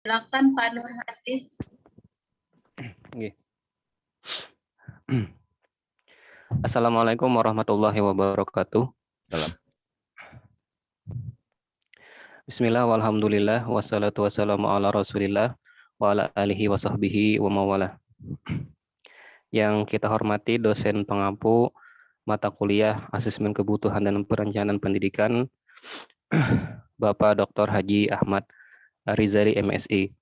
Silakan Pak Nur Hadi. Assalamualaikum warahmatullahi wabarakatuh. Salam. Bismillah walhamdulillah wassalatu wassalamu ala rasulillah wa ala alihi wa sahbihi wa mawala. Yang kita hormati dosen pengampu mata kuliah Asesmen Kebutuhan dan Perencanaan Pendidikan Bapak Dr. Haji Ahmad Rizali MSI.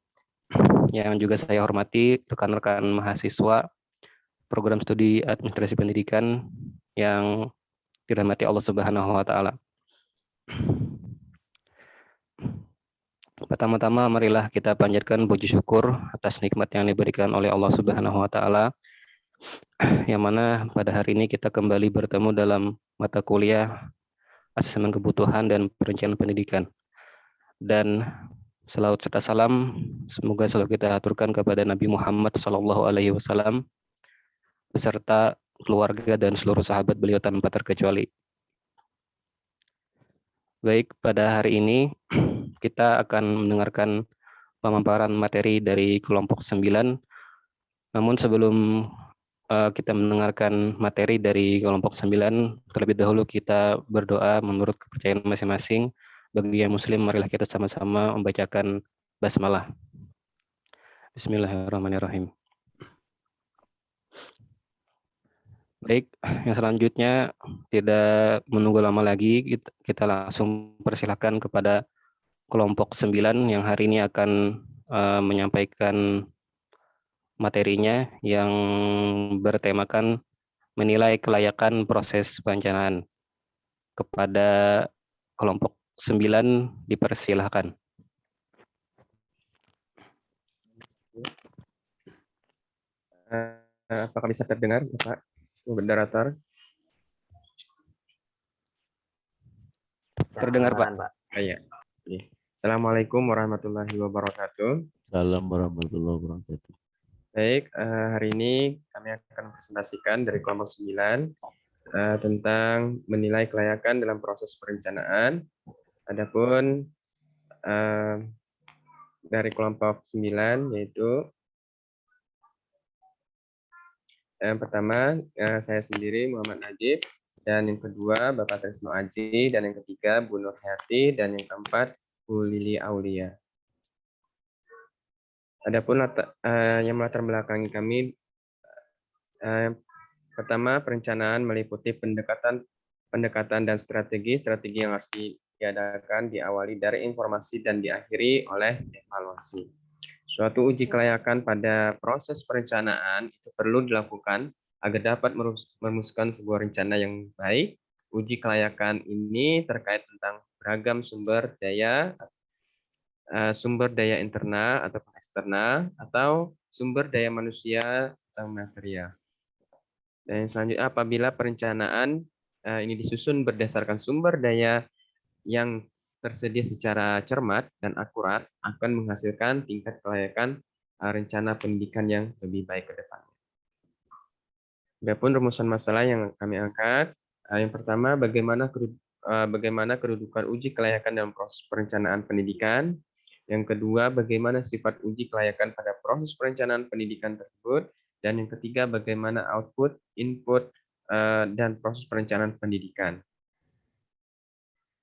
Yang juga saya hormati rekan-rekan mahasiswa program studi administrasi pendidikan yang dirahmati Allah Subhanahu wa taala. Pertama-tama marilah kita panjatkan puji syukur atas nikmat yang diberikan oleh Allah Subhanahu wa taala, yang mana pada hari ini kita kembali bertemu dalam mata kuliah Asesmen Kebutuhan dan Perencanaan Pendidikan. Dan selawat serta salam semoga selalu kita aturkan kepada Nabi Muhammad SAW beserta keluarga dan seluruh sahabat beliau tanpa terkecuali. Baik, pada hari ini kita akan mendengarkan pemaparan materi dari kelompok 9. Namun sebelum kita mendengarkan materi dari kelompok 9, terlebih dahulu kita berdoa menurut kepercayaan masing-masing. Bagi yang muslim, marilah kita sama-sama membacakan basmalah. Bismillahirrahmanirrahim. Baik, yang selanjutnya tidak menunggu lama lagi, kita langsung persilahkan kepada kelompok 9 yang hari ini akan menyampaikan materinya yang bertemakan menilai kelayakan proses perencanaan. Kepada kelompok 9 dipersilahkan. Apakah bisa terdengar, Bapak Moderator? Terdengar, Pak. Iya. Assalamualaikum warahmatullahi wabarakatuh. Salam warahmatullahi wabarakatuh. Baik, hari ini kami akan presentasikan dari kelompok 9 tentang menilai kelayakan dalam proses perencanaan. Adapun dari kelompok 9 yaitu yang pertama saya sendiri Muhammad Najib, dan yang kedua Bapak Tresno Aji, dan yang ketiga Bu Nur Hayati, dan yang keempat Bu Lili Aulia. Adapun yang melatar belakangi kami, pertama perencanaan meliputi pendekatan dan strategi yang harus diadakan diawali dari informasi dan diakhiri oleh evaluasi. Suatu uji kelayakan pada proses perencanaan itu perlu dilakukan agar dapat merumuskan sebuah rencana yang baik. Uji kelayakan ini terkait tentang beragam sumber daya internal atau eksternal, atau sumber daya manusia atau material. Dan selanjutnya, apabila perencanaan ini disusun berdasarkan sumber daya yang tersedia secara cermat dan akurat, akan menghasilkan tingkat kelayakan rencana pendidikan yang lebih baik ke depannya. Adapun rumusan masalah yang kami angkat, yang pertama, bagaimana kedudukan uji kelayakan dalam proses perencanaan pendidikan. Yang kedua, bagaimana sifat uji kelayakan pada proses perencanaan pendidikan tersebut. Dan yang ketiga, bagaimana output, input, dan proses perencanaan pendidikan.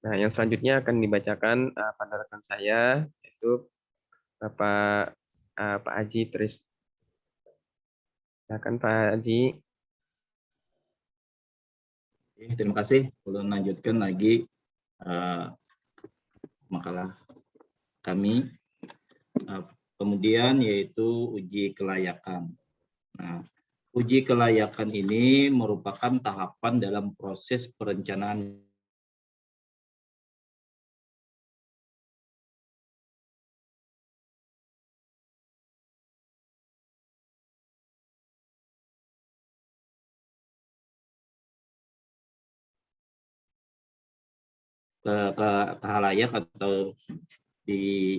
Nah, yang selanjutnya akan dibacakan pada rekan saya, yaitu Bapak Pak Haji Tris. Silakan Pak Haji. Terima kasih. Belum lanjutkan lagi makalah kami. Kemudian yaitu uji kelayakan. Nah, uji kelayakan ini merupakan tahapan dalam proses perencanaan ke halayak atau di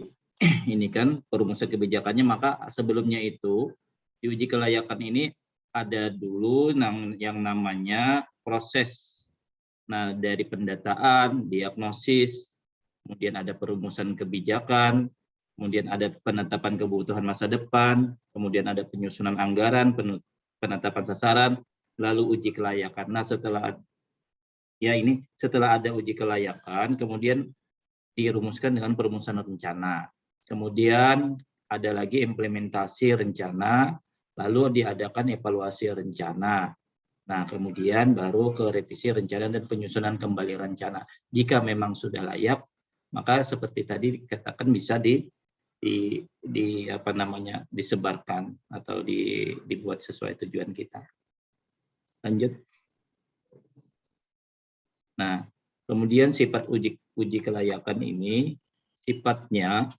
ini kan perumusan kebijakannya, maka sebelumnya itu di uji kelayakan ini ada dulu yang namanya proses. Nah, dari pendataan, diagnosis, kemudian ada perumusan kebijakan, kemudian ada penetapan kebutuhan masa depan, kemudian ada penyusunan anggaran, penetapan sasaran, lalu uji kelayakan. Nah, setelah ada uji kelayakan, kemudian dirumuskan dengan perumusan rencana. Kemudian ada lagi implementasi rencana, lalu diadakan evaluasi rencana. Nah, kemudian baru ke revisi rencana dan penyusunan kembali rencana. Jika memang sudah layak, maka seperti tadi dikatakan bisa disebarkan atau dibuat sesuai tujuan kita. Lanjut. Nah, kemudian sifat uji kelayakan ini sifatnya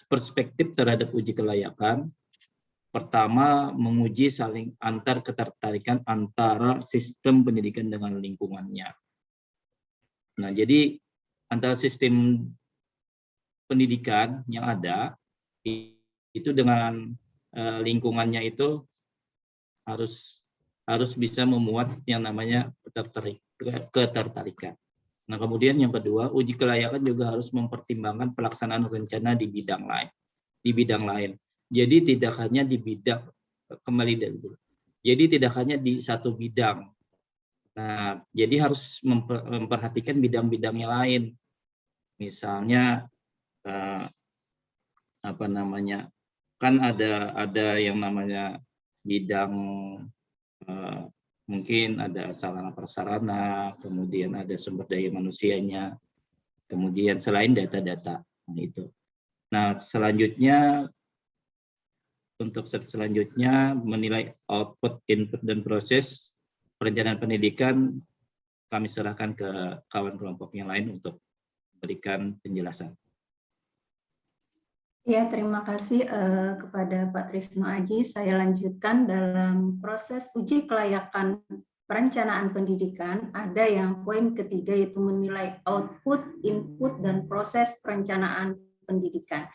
perspektif terhadap uji kelayakan. Pertama, menguji saling antar ketertarikan antara sistem pendidikan dengan lingkungannya. Nah, jadi antara sistem pendidikan yang ada itu dengan lingkungannya itu harus bisa memuat yang namanya ketertarikan. Nah, kemudian yang kedua, uji kelayakan juga harus mempertimbangkan pelaksanaan rencana di bidang lain. Jadi tidak hanya di bidang, kembali dulu. Jadi tidak hanya di satu bidang. Nah, jadi harus memperhatikan bidang-bidang yang lain. Misalnya kan ada yang namanya bidang mungkin ada sarana prasarana, kemudian ada sumber daya manusianya, kemudian selain data-data. Nah, selanjutnya menilai output, input, dan proses perencanaan pendidikan kami serahkan ke kawan kelompok yang lain untuk memberikan penjelasan. Ya, terima kasih kepada Pak Trisno Aji. Saya lanjutkan dalam proses uji kelayakan perencanaan pendidikan. Ada yang poin ketiga yaitu menilai output, input, dan proses perencanaan pendidikan.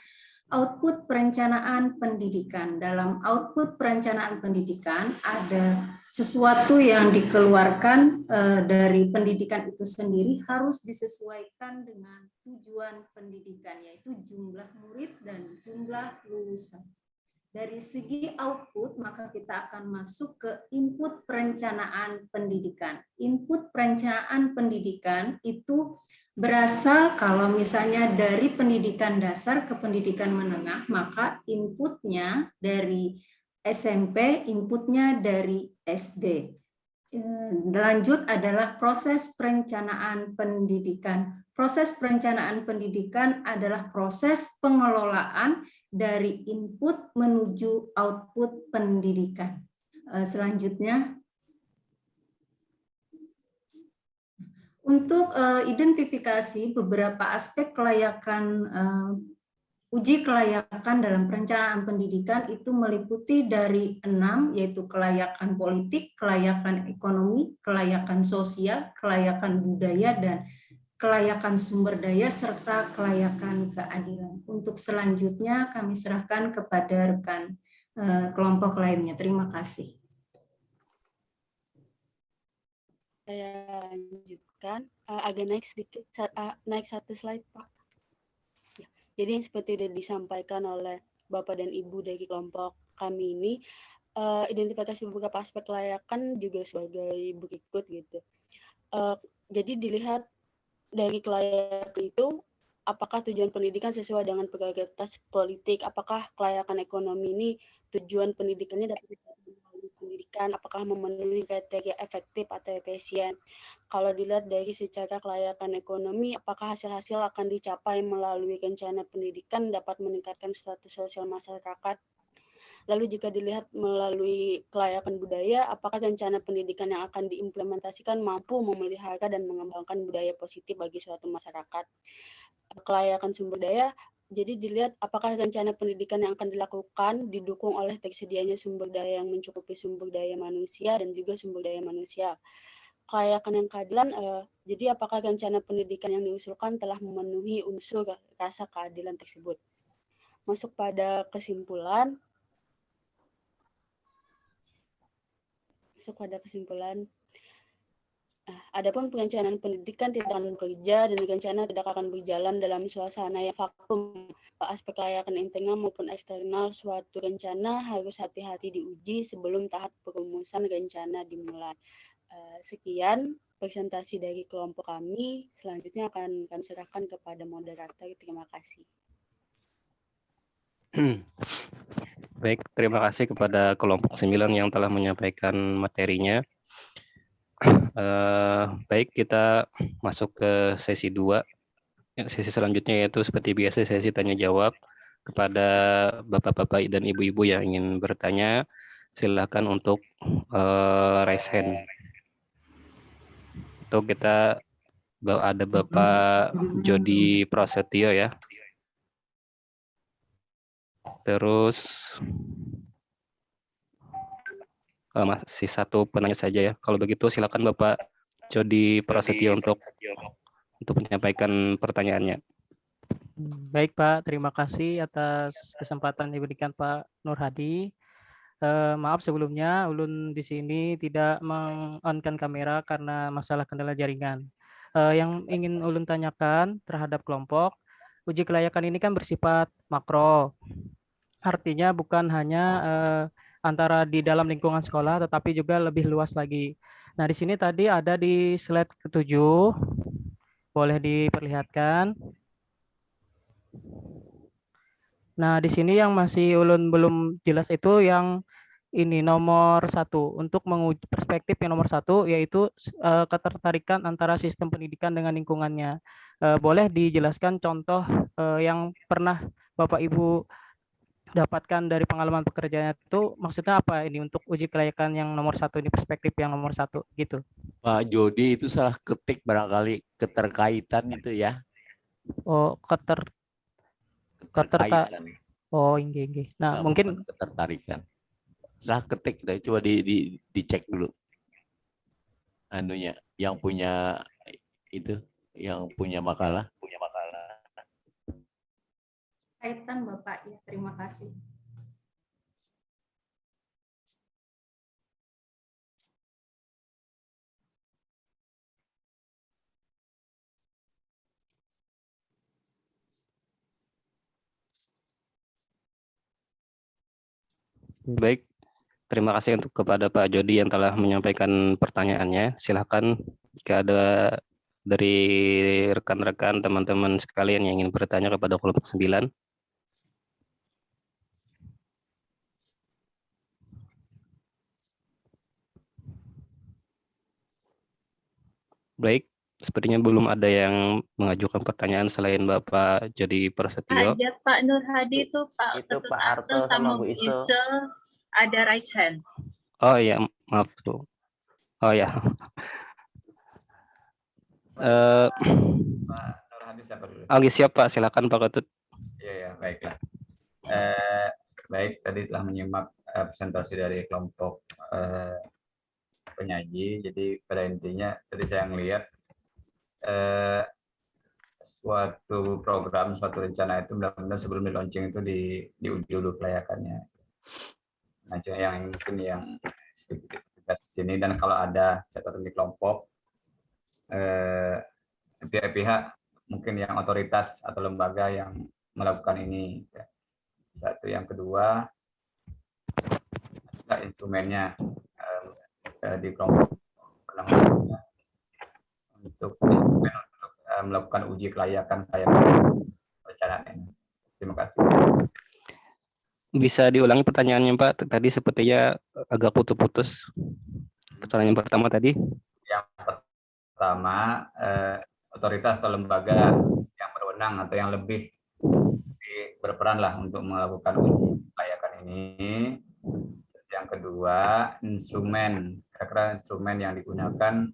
Output perencanaan pendidikan. Dalam output perencanaan pendidikan ada sesuatu yang dikeluarkan dari pendidikan itu sendiri harus disesuaikan dengan tujuan pendidikan, yaitu jumlah murid dan jumlah lulusan. Dari segi output, maka kita akan masuk ke input perencanaan pendidikan. Input perencanaan pendidikan itu berasal kalau misalnya dari pendidikan dasar ke pendidikan menengah, maka inputnya dari SMP, inputnya dari SD. Lanjut adalah proses perencanaan pendidikan. Proses perencanaan pendidikan adalah proses pengelolaan dari input menuju output pendidikan. Selanjutnya, untuk identifikasi beberapa aspek kelayakan uji kelayakan dalam perencanaan pendidikan itu meliputi dari 6, yaitu kelayakan politik, kelayakan ekonomi, kelayakan sosial, kelayakan budaya, dan kelayakan sumber daya, serta kelayakan keadilan. Untuk selanjutnya kami serahkan kepada rekan kelompok lainnya. Terima kasih. Saya lanjutkan, agak naik sedikit, naik satu slide, Pak. Ya, jadi yang seperti sudah disampaikan oleh Bapak dan Ibu dari kelompok kami ini, identifikasi beberapa aspek kelayakan juga sebagai berikut gitu. Jadi dilihat dari kelayakan itu, apakah tujuan pendidikan sesuai dengan prioritas politik, apakah kelayakan ekonomi ini tujuan pendidikannya dapat melalui pendidikan, apakah memenuhi kriteria efektif atau efisien. Kalau dilihat dari secara kelayakan ekonomi, apakah hasil-hasil akan dicapai melalui rencana pendidikan dapat meningkatkan status sosial masyarakat. Lalu jika dilihat melalui kelayakan budaya, apakah rencana pendidikan yang akan diimplementasikan mampu memelihara dan mengembangkan budaya positif bagi suatu masyarakat. Kelayakan sumber daya, jadi dilihat apakah rencana pendidikan yang akan dilakukan didukung oleh tersedianya sumber daya yang mencukupi sumber daya manusia dan juga sumber daya manusia. Kelayakan yang keadilan, jadi apakah rencana pendidikan yang diusulkan telah memenuhi unsur rasa keadilan tersebut. Masuk pada kesimpulan, Adapun perencanaan pendidikan tidak akan bekerja dan rencana tidak akan berjalan dalam suasana yang vakum. Aspek kelayakan internal maupun eksternal suatu rencana harus hati-hati diuji sebelum tahap perumusan rencana dimulai. Sekian presentasi dari kelompok kami. Selanjutnya akan kami serahkan kepada moderator. Terima kasih. Baik, terima kasih kepada kelompok 9 yang telah menyampaikan materinya. Baik, kita masuk ke sesi 2. Sesi selanjutnya yaitu seperti biasa sesi tanya jawab kepada bapak-bapak dan ibu-ibu yang ingin bertanya. Silakan untuk raise hand. Untuk kita ada Bapak Jody Prasetyo ya. Terus masih satu penanya saja ya. Kalau begitu silakan Bapak Jody Prasetyo untuk menyampaikan pertanyaannya. Baik Pak, terima kasih atas kesempatan diberikan Pak Nur Hadi. Maaf sebelumnya, Ulun di sini tidak meng-on-kan kamera karena masalah kendala jaringan. Yang ingin Ulun tanyakan terhadap kelompok, uji kelayakan ini kan bersifat makro. Artinya bukan hanya antara di dalam lingkungan sekolah, tetapi juga lebih luas lagi. Nah, di sini tadi ada di slide ke-7, boleh diperlihatkan. Nah, di sini yang masih Ulun belum jelas itu yang ini nomor 1. Untuk menguji perspektif yang nomor 1, yaitu ketertarikan antara sistem pendidikan dengan lingkungannya. Boleh dijelaskan contoh yang pernah Bapak Ibu dapatkan dari pengalaman pekerjaannya itu maksudnya apa ini untuk uji kelayakan yang nomor 1 ini, perspektif yang nomor 1 gitu. Pak Jody itu salah ketik barangkali keterkaitan itu ya. Oh, Keterkaitan. Oh, inggih. Nah, mungkin ketertarikan. Salah ketik, coba dicek dulu. Anunya, yang punya itu, yang punya makalah. Kaitan Bapak ya, terima kasih. Baik, terima kasih untuk kepada Pak Jody yang telah menyampaikan pertanyaannya. Silakan jika ada dari rekan-rekan teman-teman sekalian yang ingin bertanya kepada kelompok 9. Baik, sepertinya belum ada yang mengajukan pertanyaan selain Bapak Jody Prasetyo. Ada Pak Nur Hadi itu Pak Itu Ketut Pak Arto Arto sama sama Bu Bu Isel. Isel ada raise hand. Oh iya, maaf tuh. Oh ya. Pak Nur Hadi siapa dulu? Oke, siap Pak, silakan Pak Ketut. Iya, baiklah. Baik, tadi telah menyimak presentasi dari kelompok penyaji. Jadi pada intinya tadi saya melihat suatu program, suatu rencana itu benar-benar sebelum di launching itu diuji dulu kelayakannya. Nah, yang mungkin yang sedikit di sini, dan kalau ada catatan di kelompok pihak-pihak mungkin yang otoritas atau lembaga yang melakukan ini. Satu, yang kedua instrumennya di kelompok untuk melakukan uji kelayakan perencanaan ini. Terima kasih. Bisa diulangi pertanyaannya Pak? Tadi sepertinya agak putus-putus. Pertanyaan pertama tadi. Yang pertama, otoritas atau lembaga yang berwenang atau yang lebih berperan lah untuk melakukan uji kelayakan ini. Yang kedua, instrumen, kira-kira instrumen yang digunakan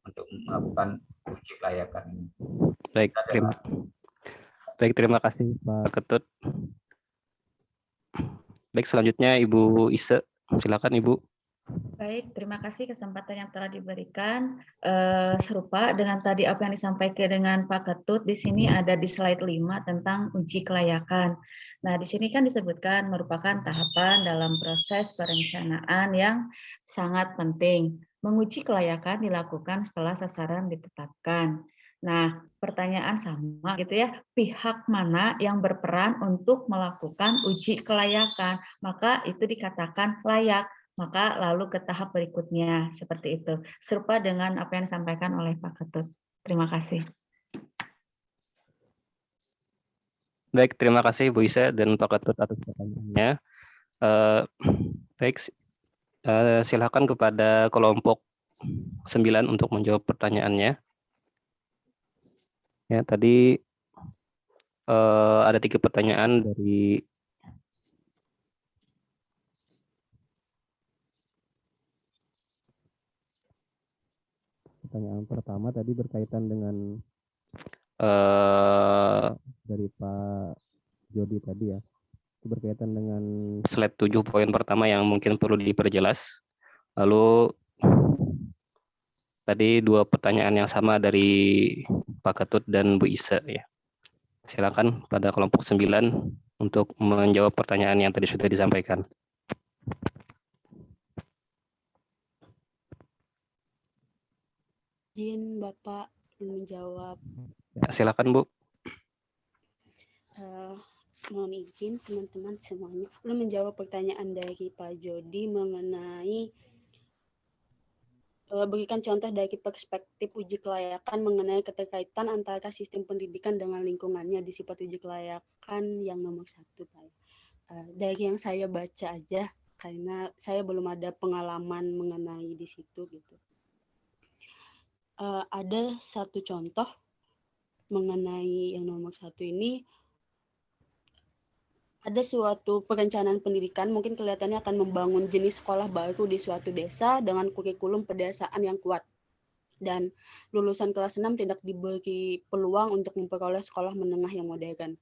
untuk melakukan uji kelayakan ini. Baik, terima kasih Pak Ketut. Baik, selanjutnya Ibu Ise, silakan Ibu. Baik, terima kasih kesempatan yang telah diberikan. Serupa dengan tadi apa yang disampaikan dengan Pak Ketut, di sini ada di slide 5 tentang uji kelayakan. Nah, di sini kan disebutkan merupakan tahapan dalam proses perencanaan yang sangat penting. menguji kelayakan dilakukan setelah sasaran ditetapkan. Nah, pertanyaan sama gitu ya, pihak mana yang berperan untuk melakukan uji kelayakan? Maka itu dikatakan layak. Maka lalu ke tahap berikutnya seperti itu. Serupa dengan apa yang disampaikan oleh Pak Ketut. Terima kasih. Baik, terima kasih Bu Isa dan Pak Ketut atas pertanyaannya. Baik, silakan kepada kelompok 9 untuk menjawab pertanyaannya. Ya, tadi ada 3 pertanyaan dari pertanyaan pertama tadi berkaitan dengan dari Pak Jody tadi ya. Itu berkaitan dengan slide 7 poin pertama yang mungkin perlu diperjelas. Lalu tadi 2 pertanyaan yang sama dari Pak Ketut dan Bu Isa ya. Silakan pada kelompok 9 untuk menjawab pertanyaan yang tadi sudah disampaikan. Izin Bapak menjawab. Ya, silakan Bu. Mohon izin teman-teman semuanya. Belum menjawab pertanyaan dari Pak Jody mengenai berikan contoh dari perspektif uji kelayakan mengenai keterkaitan antara sistem pendidikan dengan lingkungannya di sifat uji kelayakan yang nomor 1, Pak. Dari yang saya baca aja, karena saya belum ada pengalaman mengenai di situ gitu. Ada satu contoh mengenai yang nomor 1 ini. Ada suatu perencanaan pendidikan, mungkin kelihatannya akan membangun jenis sekolah baru di suatu desa dengan kurikulum pedesaan yang kuat. Dan lulusan kelas 6 tidak diberi peluang untuk memperoleh sekolah menengah yang modern.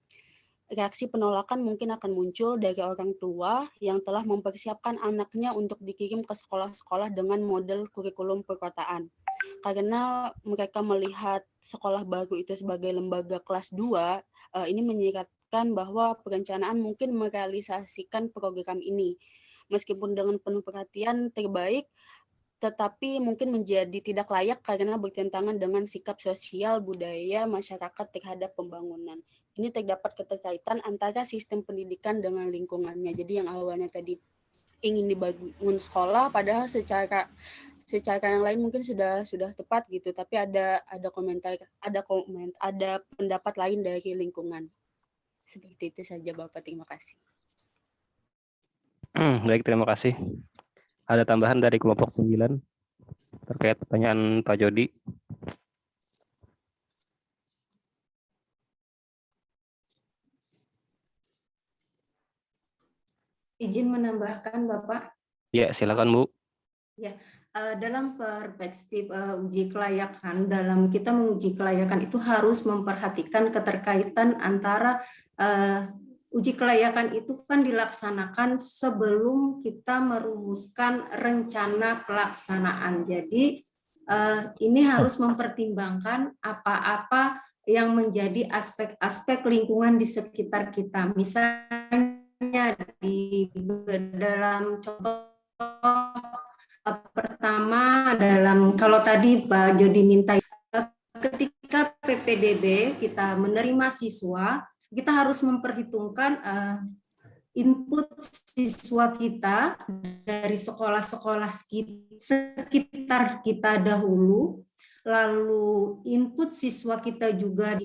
Reaksi penolakan mungkin akan muncul dari orang tua yang telah mempersiapkan anaknya untuk dikirim ke sekolah-sekolah dengan model kurikulum perkotaan. Karena mereka melihat sekolah baru itu sebagai lembaga kelas 2, ini menyiratkan bahwa perencanaan mungkin merealisasikan program ini. Meskipun dengan penuh perhatian terbaik, tetapi mungkin menjadi tidak layak karena bertentangan dengan sikap sosial budaya masyarakat terhadap pembangunan. Ini terdapat keterkaitan antara sistem pendidikan dengan lingkungannya. Jadi yang awalnya tadi ingin dibangun sekolah, padahal secara yang lain mungkin sudah tepat gitu, tapi ada pendapat lain dari lingkungan. Seperti itu saja Bapak, terima kasih. Baik, terima kasih. Ada tambahan dari kelompok 9 terkait pertanyaan Pak Jody? Izin menambahkan Bapak. Ya, silakan Bu. Ya, dalam perspektif uji kelayakan, dalam kita menguji kelayakan itu harus memperhatikan keterkaitan antara uji kelayakan itu kan dilaksanakan sebelum kita merumuskan rencana pelaksanaan. Jadi ini harus mempertimbangkan apa-apa yang menjadi aspek-aspek lingkungan di sekitar kita. Misalnya di dalam contoh pertama kalau tadi Pak Jody minta ketika PPDB kita menerima siswa, kita harus memperhitungkan input siswa kita dari sekolah-sekolah sekitar kita dahulu, lalu input siswa kita juga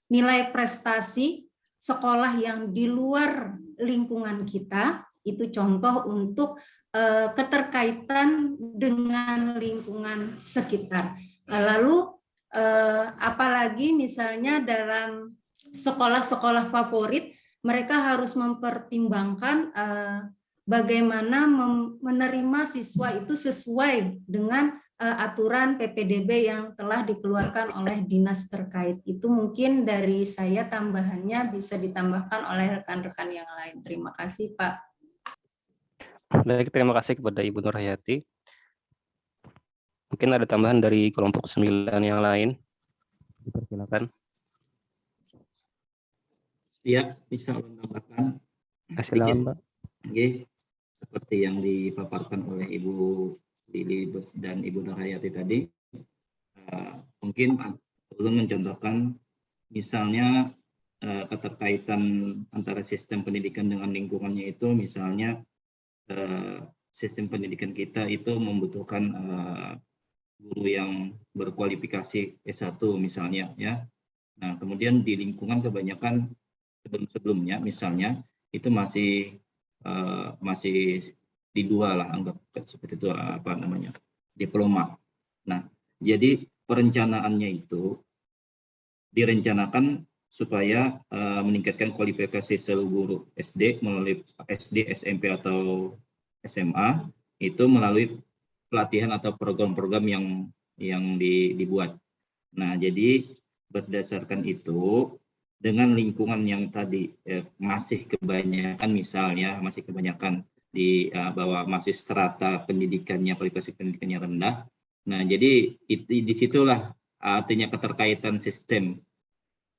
nilai prestasi sekolah yang di luar lingkungan kita, itu contoh untuk keterkaitan dengan lingkungan sekitar. Lalu apalagi misalnya dalam sekolah-sekolah favorit, mereka harus mempertimbangkan bagaimana menerima siswa itu sesuai dengan aturan PPDB yang telah dikeluarkan oleh dinas terkait. Itu mungkin dari saya, tambahannya bisa ditambahkan oleh rekan-rekan yang lain. Terima kasih Pak. Baik, terima kasih kepada Ibu Nur Hayati. Mungkin ada tambahan dari kelompok 9 yang lain. Dipersilakan. Ya, bisa menambahkan. Silakan, Pak. Oke, seperti yang dipaparkan oleh Ibu Lili dan Ibu Nurhayati tadi, mungkin ulun mencontohkan misalnya keterkaitan antara sistem pendidikan dengan lingkungannya itu, misalnya sistem pendidikan kita itu membutuhkan guru yang berkualifikasi S1 misalnya ya. Nah, kemudian di lingkungan kebanyakan sebelum-sebelumnya misalnya itu masih di dua lah, anggap seperti itu, apa namanya, diploma. Nah, jadi perencanaannya itu direncanakan supaya meningkatkan kualifikasi seluruh guru SD melalui SD, SMP atau SMA itu melalui pelatihan atau program-program yang dibuat. Nah, jadi berdasarkan itu dengan lingkungan yang tadi masih kebanyakan di bahwa masih strata pendidikannya, kualifikasi pendidikannya rendah. Nah, jadi disitulah artinya keterkaitan sistem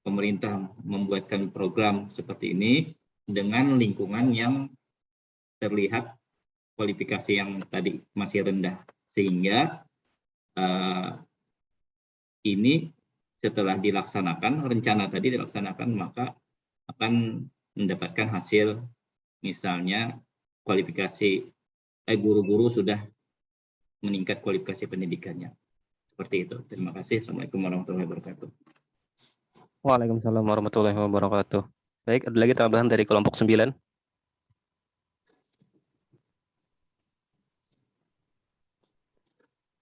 pemerintah membuatkan program seperti ini dengan lingkungan yang terlihat kualifikasi yang tadi masih rendah, sehingga ini setelah dilaksanakan, rencana tadi dilaksanakan, maka akan mendapatkan hasil, misalnya kualifikasi guru-guru sudah meningkat kualifikasi pendidikannya. Seperti itu. Terima kasih. Assalamualaikum warahmatullahi wabarakatuh. Waalaikumsalam warahmatullahi wabarakatuh. Baik, ada lagi tambahan dari kelompok 9?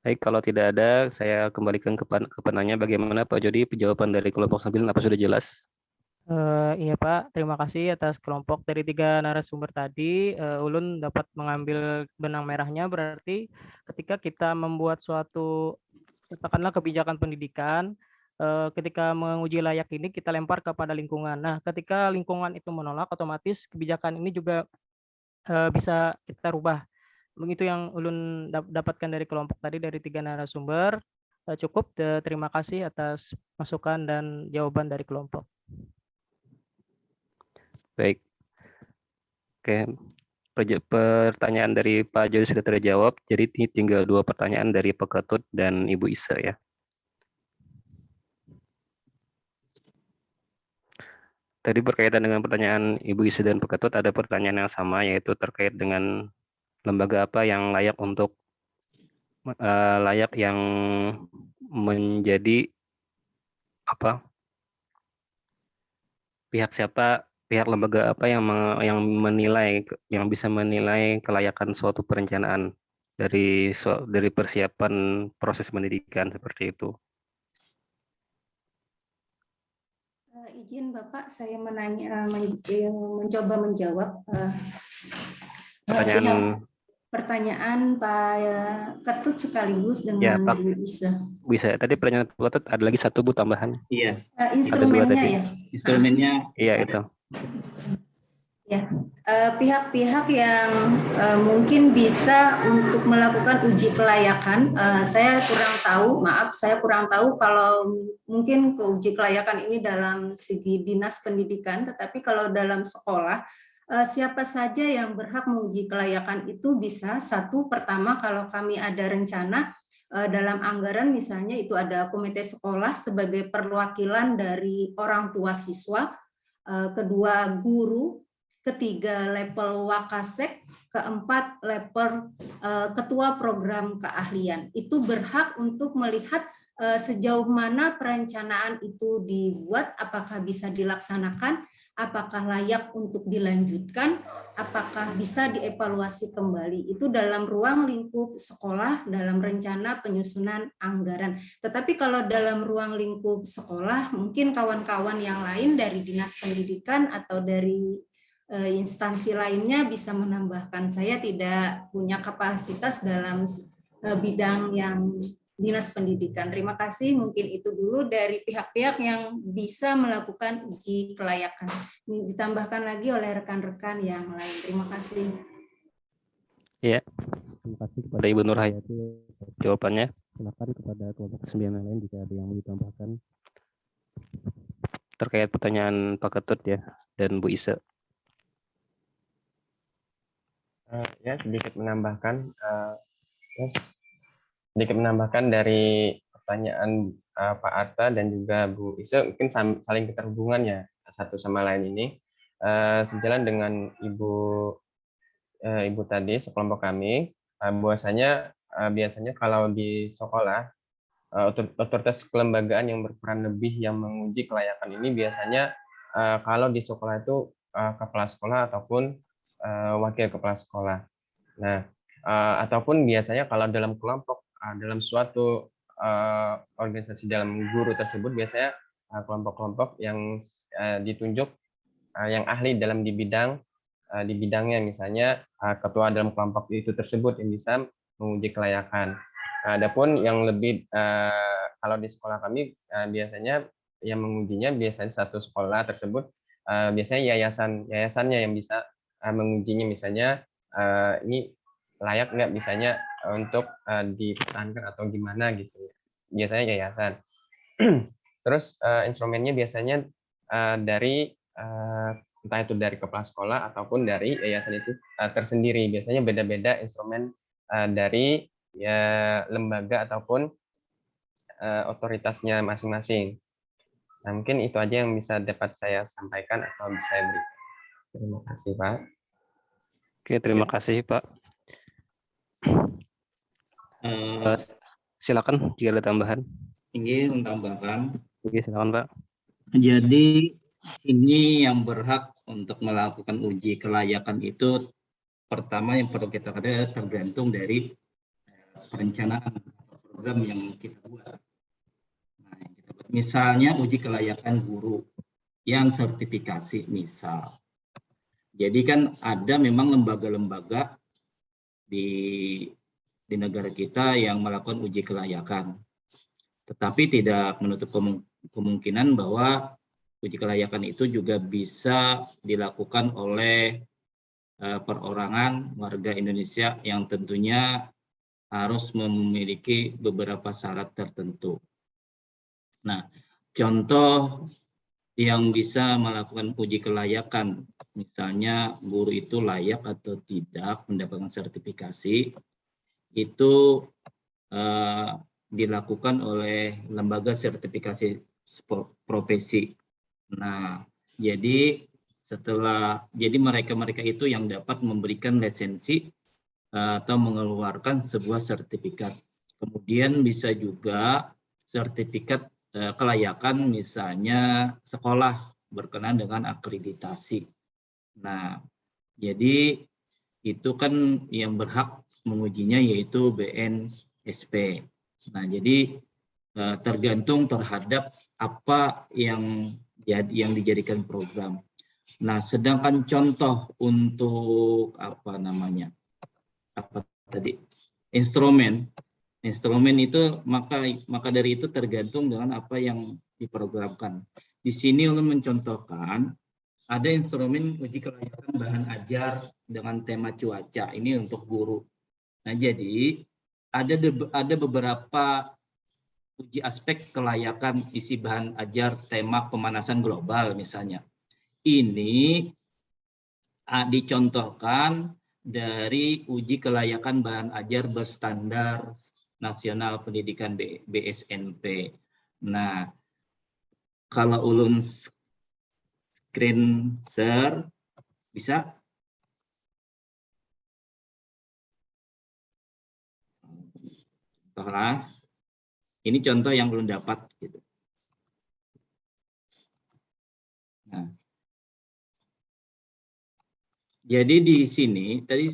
Baik, kalau tidak ada, saya kembalikan ke penanya. Bagaimana Pak Jody, jawaban dari kelompok 9, apa sudah jelas? Iya Pak, terima kasih atas kelompok dari 3 narasumber tadi. Ulun dapat mengambil benang merahnya, berarti ketika kita membuat suatu, katakanlah kebijakan pendidikan, ketika menguji layak ini kita lempar kepada lingkungan. Nah, ketika lingkungan itu menolak, otomatis kebijakan ini juga bisa kita rubah. Begitu yang ulun dapatkan dari kelompok tadi dari 3 narasumber. Cukup, terima kasih atas masukan dan jawaban dari kelompok. Baik. Oke. Pertanyaan dari Pak Jody sudah terjawab. Jadi ini tinggal 2 pertanyaan dari Pak Ketut dan Ibu Isa ya. Tadi berkaitan dengan pertanyaan Ibu Isa dan Pak Ketut, ada pertanyaan yang sama, yaitu terkait dengan lembaga apa yang layak untuk yang menjadi apa? Pihak lembaga apa yang menilai, yang bisa menilai kelayakan suatu perencanaan dari persiapan proses pendidikan seperti itu. Izin Bapak, saya mencoba menjawab pertanyaan Pak Ketut sekaligus dengan Bu Isa. Bisa. Tadi pertanyaan Pak Ketut ada lagi 1 Bu tambahan. Iya. Instrumennya ya. Instrumennya. Iya itu. Ya, pihak-pihak yang mungkin bisa untuk melakukan uji kelayakan, saya kurang tahu kalau mungkin ke uji kelayakan ini dalam segi dinas pendidikan, tetapi kalau dalam sekolah, siapa saja yang berhak menguji kelayakan itu bisa. Satu, pertama kalau kami ada rencana dalam anggaran misalnya itu ada komite sekolah sebagai perwakilan dari orang tua siswa, kedua guru, ketiga level wakasek, keempat level ketua program keahlian. Itu berhak untuk melihat sejauh mana perencanaan itu dibuat, apakah bisa dilaksanakan, apakah layak untuk dilanjutkan, apakah bisa dievaluasi kembali. Itu dalam ruang lingkup sekolah, dalam rencana penyusunan anggaran. Tetapi kalau dalam ruang lingkup sekolah, mungkin kawan-kawan yang lain dari dinas pendidikan atau dari instansi lainnya bisa menambahkan. Saya tidak punya kapasitas dalam bidang yang dinas pendidikan. Terima kasih. Mungkin itu dulu dari pihak-pihak yang bisa melakukan uji kelayakan. Ini ditambahkan lagi oleh rekan-rekan yang lain. Terima kasih. Iya. Terima kasih kepada Ibu Nurhayati jawabannya. Silakan kepada kelompok 9 yang lain jika ada yang mau ditambahkan terkait pertanyaan Pak Ketut ya dan Bu Isa. Ya, sedikit menambahkan. sedikit menambahkan dari pertanyaan Pak Arta dan juga Bu Isa, mungkin saling keterhubungan ya satu sama lain ini. Sejalan dengan Ibu tadi sekelompok kami, bahwasanya biasanya kalau di sekolah otoritas kelembagaan yang berperan lebih yang menguji kelayakan ini biasanya kalau di sekolah itu kepala sekolah ataupun wakil kepala sekolah. Nah, ataupun biasanya kalau dalam kelompok dalam suatu organisasi dalam guru tersebut biasanya kelompok-kelompok yang ditunjuk yang ahli dalam di bidangnya, misalnya ketua dalam kelompok itu tersebut yang bisa menguji kelayakan. Adapun yang lebih kalau di sekolah kami biasanya yang mengujinya biasanya satu sekolah tersebut biasanya yayasannya yang bisa mengujinya, misalnya ini layak nggak misalnya untuk dipertahankan atau gimana gitu. Biasanya yayasan. Terus instrumennya biasanya dari entah itu dari kepala sekolah ataupun dari yayasan itu tersendiri. Biasanya beda-beda instrumen dari ya lembaga ataupun otoritasnya masing-masing. Nah, mungkin itu aja yang bisa dapat saya sampaikan atau bisa saya berikan. Terima kasih, Pak. Oke, terima kasih, Pak. Silakan jika ada tambahan. Ingin menambahkan. Oke, silakan, Pak. Jadi ini yang berhak untuk melakukan uji kelayakan itu pertama yang perlu kita ketahui tergantung dari perencanaan program yang kita buat. Nah, misalnya uji kelayakan guru yang sertifikasi misal. Jadi kan ada memang lembaga-lembaga di negara kita yang melakukan uji kelayakan. Tetapi tidak menutup kemungkinan bahwa uji kelayakan itu juga bisa dilakukan oleh perorangan warga Indonesia yang tentunya harus memiliki beberapa syarat tertentu. Nah, contoh yang bisa melakukan uji kelayakan, misalnya guru itu layak atau tidak mendapatkan sertifikasi, itu dilakukan oleh lembaga sertifikasi profesi. Nah, jadi mereka itu yang dapat memberikan lisensi atau mengeluarkan sebuah sertifikat. Kemudian bisa juga sertifikat kelayakan misalnya sekolah berkenaan dengan akreditasi. Nah, jadi itu kan yang berhak mengujinya yaitu BNSP. Nah, jadi tergantung terhadap apa yang dijadikan program. Nah, sedangkan contoh untuk instrumen itu maka dari itu tergantung dengan apa yang diprogramkan. Di sini ulun mencontohkan ada instrumen uji kelayakan bahan ajar dengan tema cuaca, ini untuk guru. Nah, jadi ada beberapa uji aspek kelayakan isi bahan ajar tema pemanasan global misalnya. Ini dicontohkan dari uji kelayakan bahan ajar berstandar nasional pendidikan BSNP. Nah, kalau ulun screen share bisa? Contohlah, ini contoh yang belum dapat gitu. Nah, jadi di sini tadi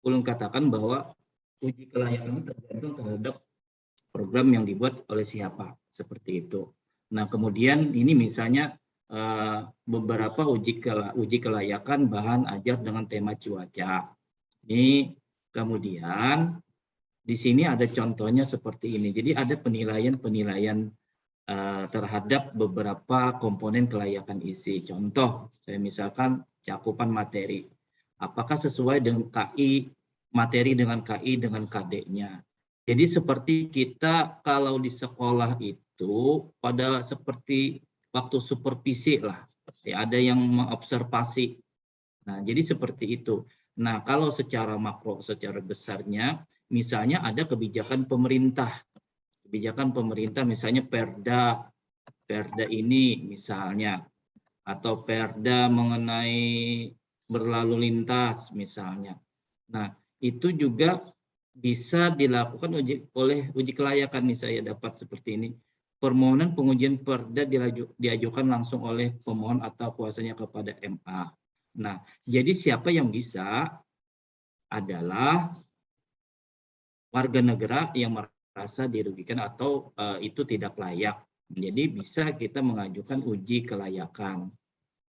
ulun katakan bahwa uji kelayakan tergantung terhadap program yang dibuat oleh siapa, seperti itu. Nah, kemudian ini misalnya beberapa uji kelayakan bahan ajar dengan tema cuaca. Ini kemudian di sini ada contohnya seperti ini. Jadi ada penilaian terhadap beberapa komponen kelayakan isi. Contoh, saya misalkan cakupan materi. Apakah sesuai dengan KI, materi dengan KI dengan KD-nya. Jadi seperti kita kalau di sekolah itu pada seperti waktu supervisi lah. Ya, ada yang mengobservasi. Nah, jadi seperti itu. Nah, kalau secara makro, secara besarnya, misalnya ada kebijakan pemerintah misalnya perda ini misalnya, atau perda mengenai berlalu lintas misalnya. Nah, itu juga bisa dilakukan oleh uji kelayakan nih, saya dapat seperti ini. Permohonan pengujian perda diajukan langsung oleh pemohon atau kuasanya kepada MA. Nah, jadi siapa yang bisa adalah warga negara yang merasa dirugikan atau itu tidak layak. Jadi bisa kita mengajukan uji kelayakan.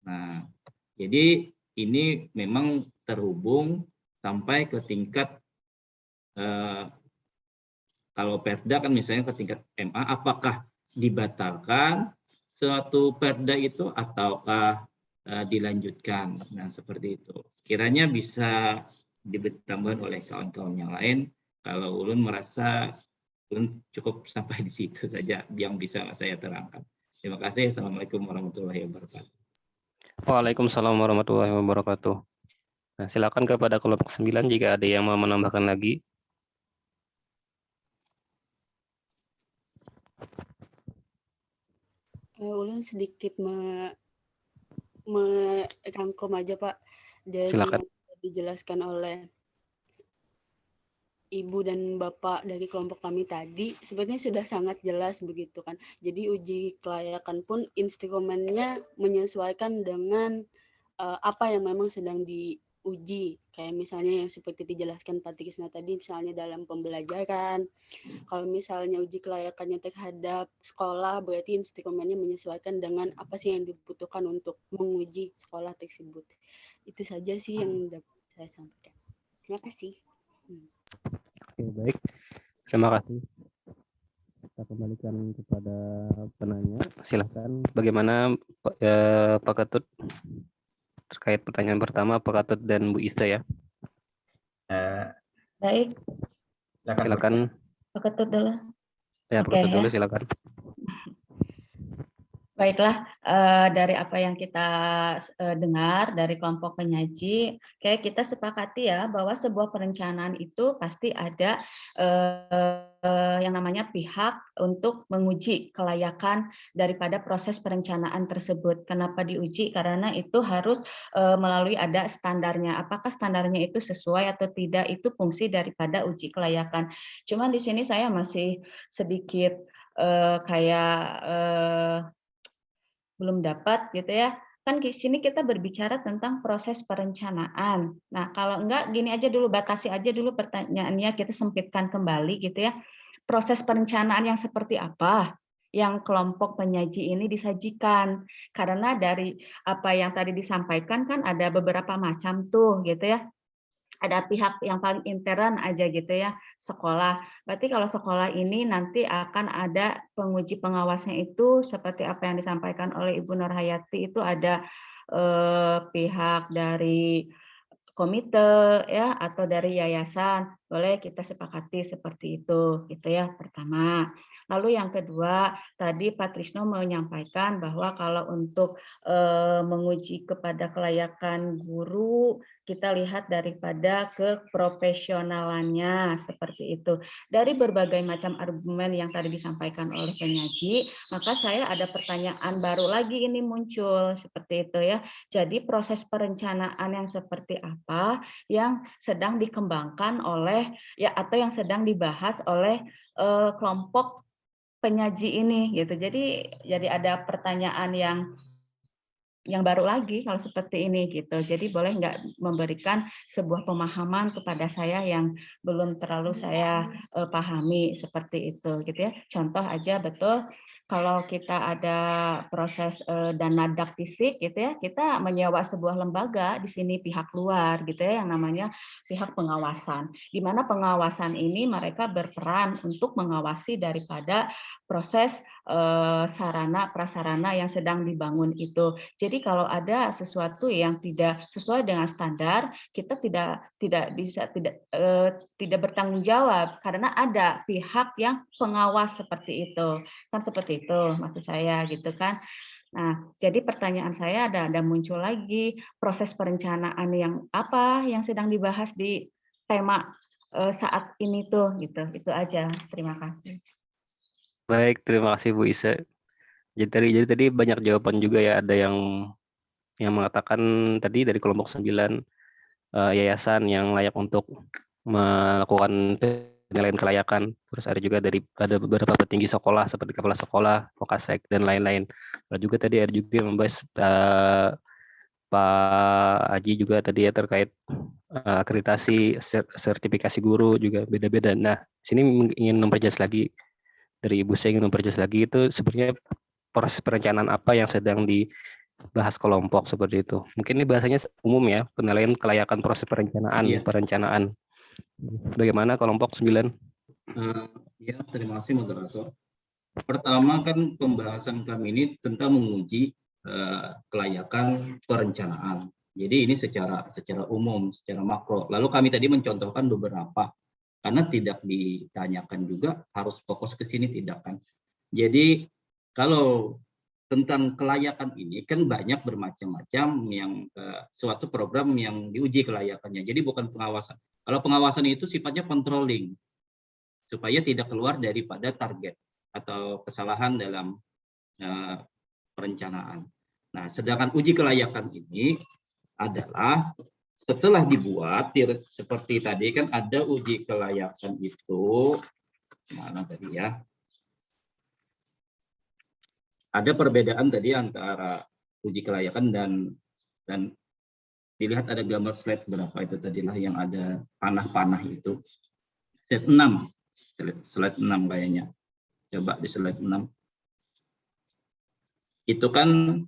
Nah, jadi ini memang terhubung sampai ke tingkat kalau perda kan misalnya ke tingkat MA, apakah dibatalkan suatu perda itu ataukah dilanjutkan. Nah, seperti itu. Kiranya bisa ditambahkan oleh kawan-kawan yang lain. Kalau Ulun merasa Ulun cukup sampai di situ saja yang bisa saya terangkan. Terima kasih. Assalamualaikum warahmatullahi wabarakatuh. Waalaikumsalam warahmatullahi wabarakatuh. Nah, silakan kepada kelompok 9 jika ada yang mau menambahkan lagi. Ulun sedikit merangkum aja Pak dari Silakan. yang dijelaskan oleh Ibu dan Bapak dari kelompok kami tadi, sebenarnya sudah sangat jelas begitu kan. Jadi uji kelayakan pun instrumennya menyesuaikan dengan apa yang memang sedang diuji. Kayak misalnya yang seperti dijelaskan Pak Trisna tadi, misalnya dalam pembelajaran. Kalau misalnya uji kelayakannya terhadap sekolah, berarti instrumennya menyesuaikan dengan apa sih yang dibutuhkan untuk menguji sekolah tersebut. Itu saja sih yang dapat saya sampaikan. Terima kasih. Oke, baik. Terima kasih. Kita kembalikan kepada penanya. Silakan. Bagaimana Pak Ketut terkait pertanyaan pertama Pak Ketut dan Bu Ista ya? Baik, Silakan. Pak Ketut dulu. Ya, Pak Ketut dulu silakan. Baiklah, dari apa yang kita dengar dari kelompok penyaji, kayak kita sepakati ya bahwa sebuah perencanaan itu pasti ada yang namanya pihak untuk menguji kelayakan daripada proses perencanaan tersebut. Kenapa diuji? Karena itu harus melalui ada standarnya. Apakah standarnya itu sesuai atau tidak, itu fungsi daripada uji kelayakan. Cuman di sini saya masih sedikit belum dapat gitu ya. Kan di sini kita berbicara tentang proses perencanaan. Nah, kalau enggak gini aja dulu, batasi aja dulu pertanyaannya, kita sempitkan kembali gitu ya. Proses perencanaan yang seperti apa yang kelompok penyaji ini disajikan? Karena dari apa yang tadi disampaikan kan ada beberapa macam tuh gitu ya. Ada pihak yang paling intern aja gitu ya, sekolah. Berarti kalau sekolah ini nanti akan ada penguji pengawasnya itu seperti apa yang disampaikan oleh Ibu Nurhayati, itu ada pihak dari komite ya atau dari yayasan, boleh kita sepakati seperti itu gitu ya, pertama. Lalu yang kedua, tadi Pak Trisno menyampaikan bahwa kalau untuk menguji kepada kelayakan guru, kita lihat daripada keprofesionalannya seperti itu. Dari berbagai macam argumen yang tadi disampaikan oleh penyaji, maka saya ada pertanyaan baru lagi ini muncul seperti itu ya. Jadi proses perencanaan yang seperti apa yang sedang dikembangkan oleh ya atau yang sedang dibahas oleh kelompok penyaji ini gitu. Jadi ada pertanyaan yang baru lagi kalau seperti ini gitu. Jadi boleh nggak memberikan sebuah pemahaman kepada saya yang belum terlalu saya pahami seperti itu gitu ya. Contoh aja betul kalau kita ada proses dana dak fisik gitu ya, kita menyewa sebuah lembaga di sini pihak luar gitu ya yang namanya pihak pengawasan. Di mana pengawasan ini mereka berperan untuk mengawasi daripada proses sarana prasarana yang sedang dibangun itu. Jadi kalau ada sesuatu yang tidak sesuai dengan standar, kita tidak bertanggung jawab karena ada pihak yang pengawas seperti itu. Kan seperti itu maksud saya gitu kan. Nah, jadi pertanyaan saya ada muncul lagi proses perencanaan yang apa yang sedang dibahas di tema saat ini tuh gitu. Itu aja. Terima kasih. Baik, terima kasih Bu Isa. Jadi tadi banyak jawaban juga ya. Ada yang mengatakan tadi dari kelompok 9 yayasan yang layak untuk melakukan penilaian kelayakan. Terus ada beberapa petinggi sekolah seperti kepala sekolah, Pokasek dan lain-lain. Lalu juga tadi ada juga yang membahas Pak Aji juga tadi ya terkait akreditasi, sertifikasi guru juga beda-beda. Nah, sini ingin memperjelas lagi dari Ibu, saya ingin memperjelas lagi itu sebenarnya proses perencanaan apa yang sedang dibahas kelompok seperti itu. Mungkin ini bahasanya umum ya, penilaian kelayakan proses perencanaan. Bagaimana kelompok 9? Ya, terima kasih moderator. Pertama kan pembahasan kami ini tentang menguji kelayakan perencanaan. Jadi ini secara umum, secara makro. Lalu kami tadi mencontohkan beberapa, karena tidak ditanyakan juga harus fokus ke sini, tidak kan. Jadi kalau tentang kelayakan ini kan banyak bermacam-macam yang suatu program yang diuji kelayakannya. Jadi bukan pengawasan. Kalau pengawasan itu sifatnya controlling, supaya tidak keluar daripada target atau kesalahan dalam perencanaan. Nah, sedangkan uji kelayakan ini adalah setelah dibuat seperti tadi kan ada uji kelayakan itu mana tadi ya? Ada perbedaan tadi antara uji kelayakan dan dilihat ada gambar slide berapa itu tadilah yang ada panah-panah itu. Slide 6 kayaknya. Coba di slide 6. Itu kan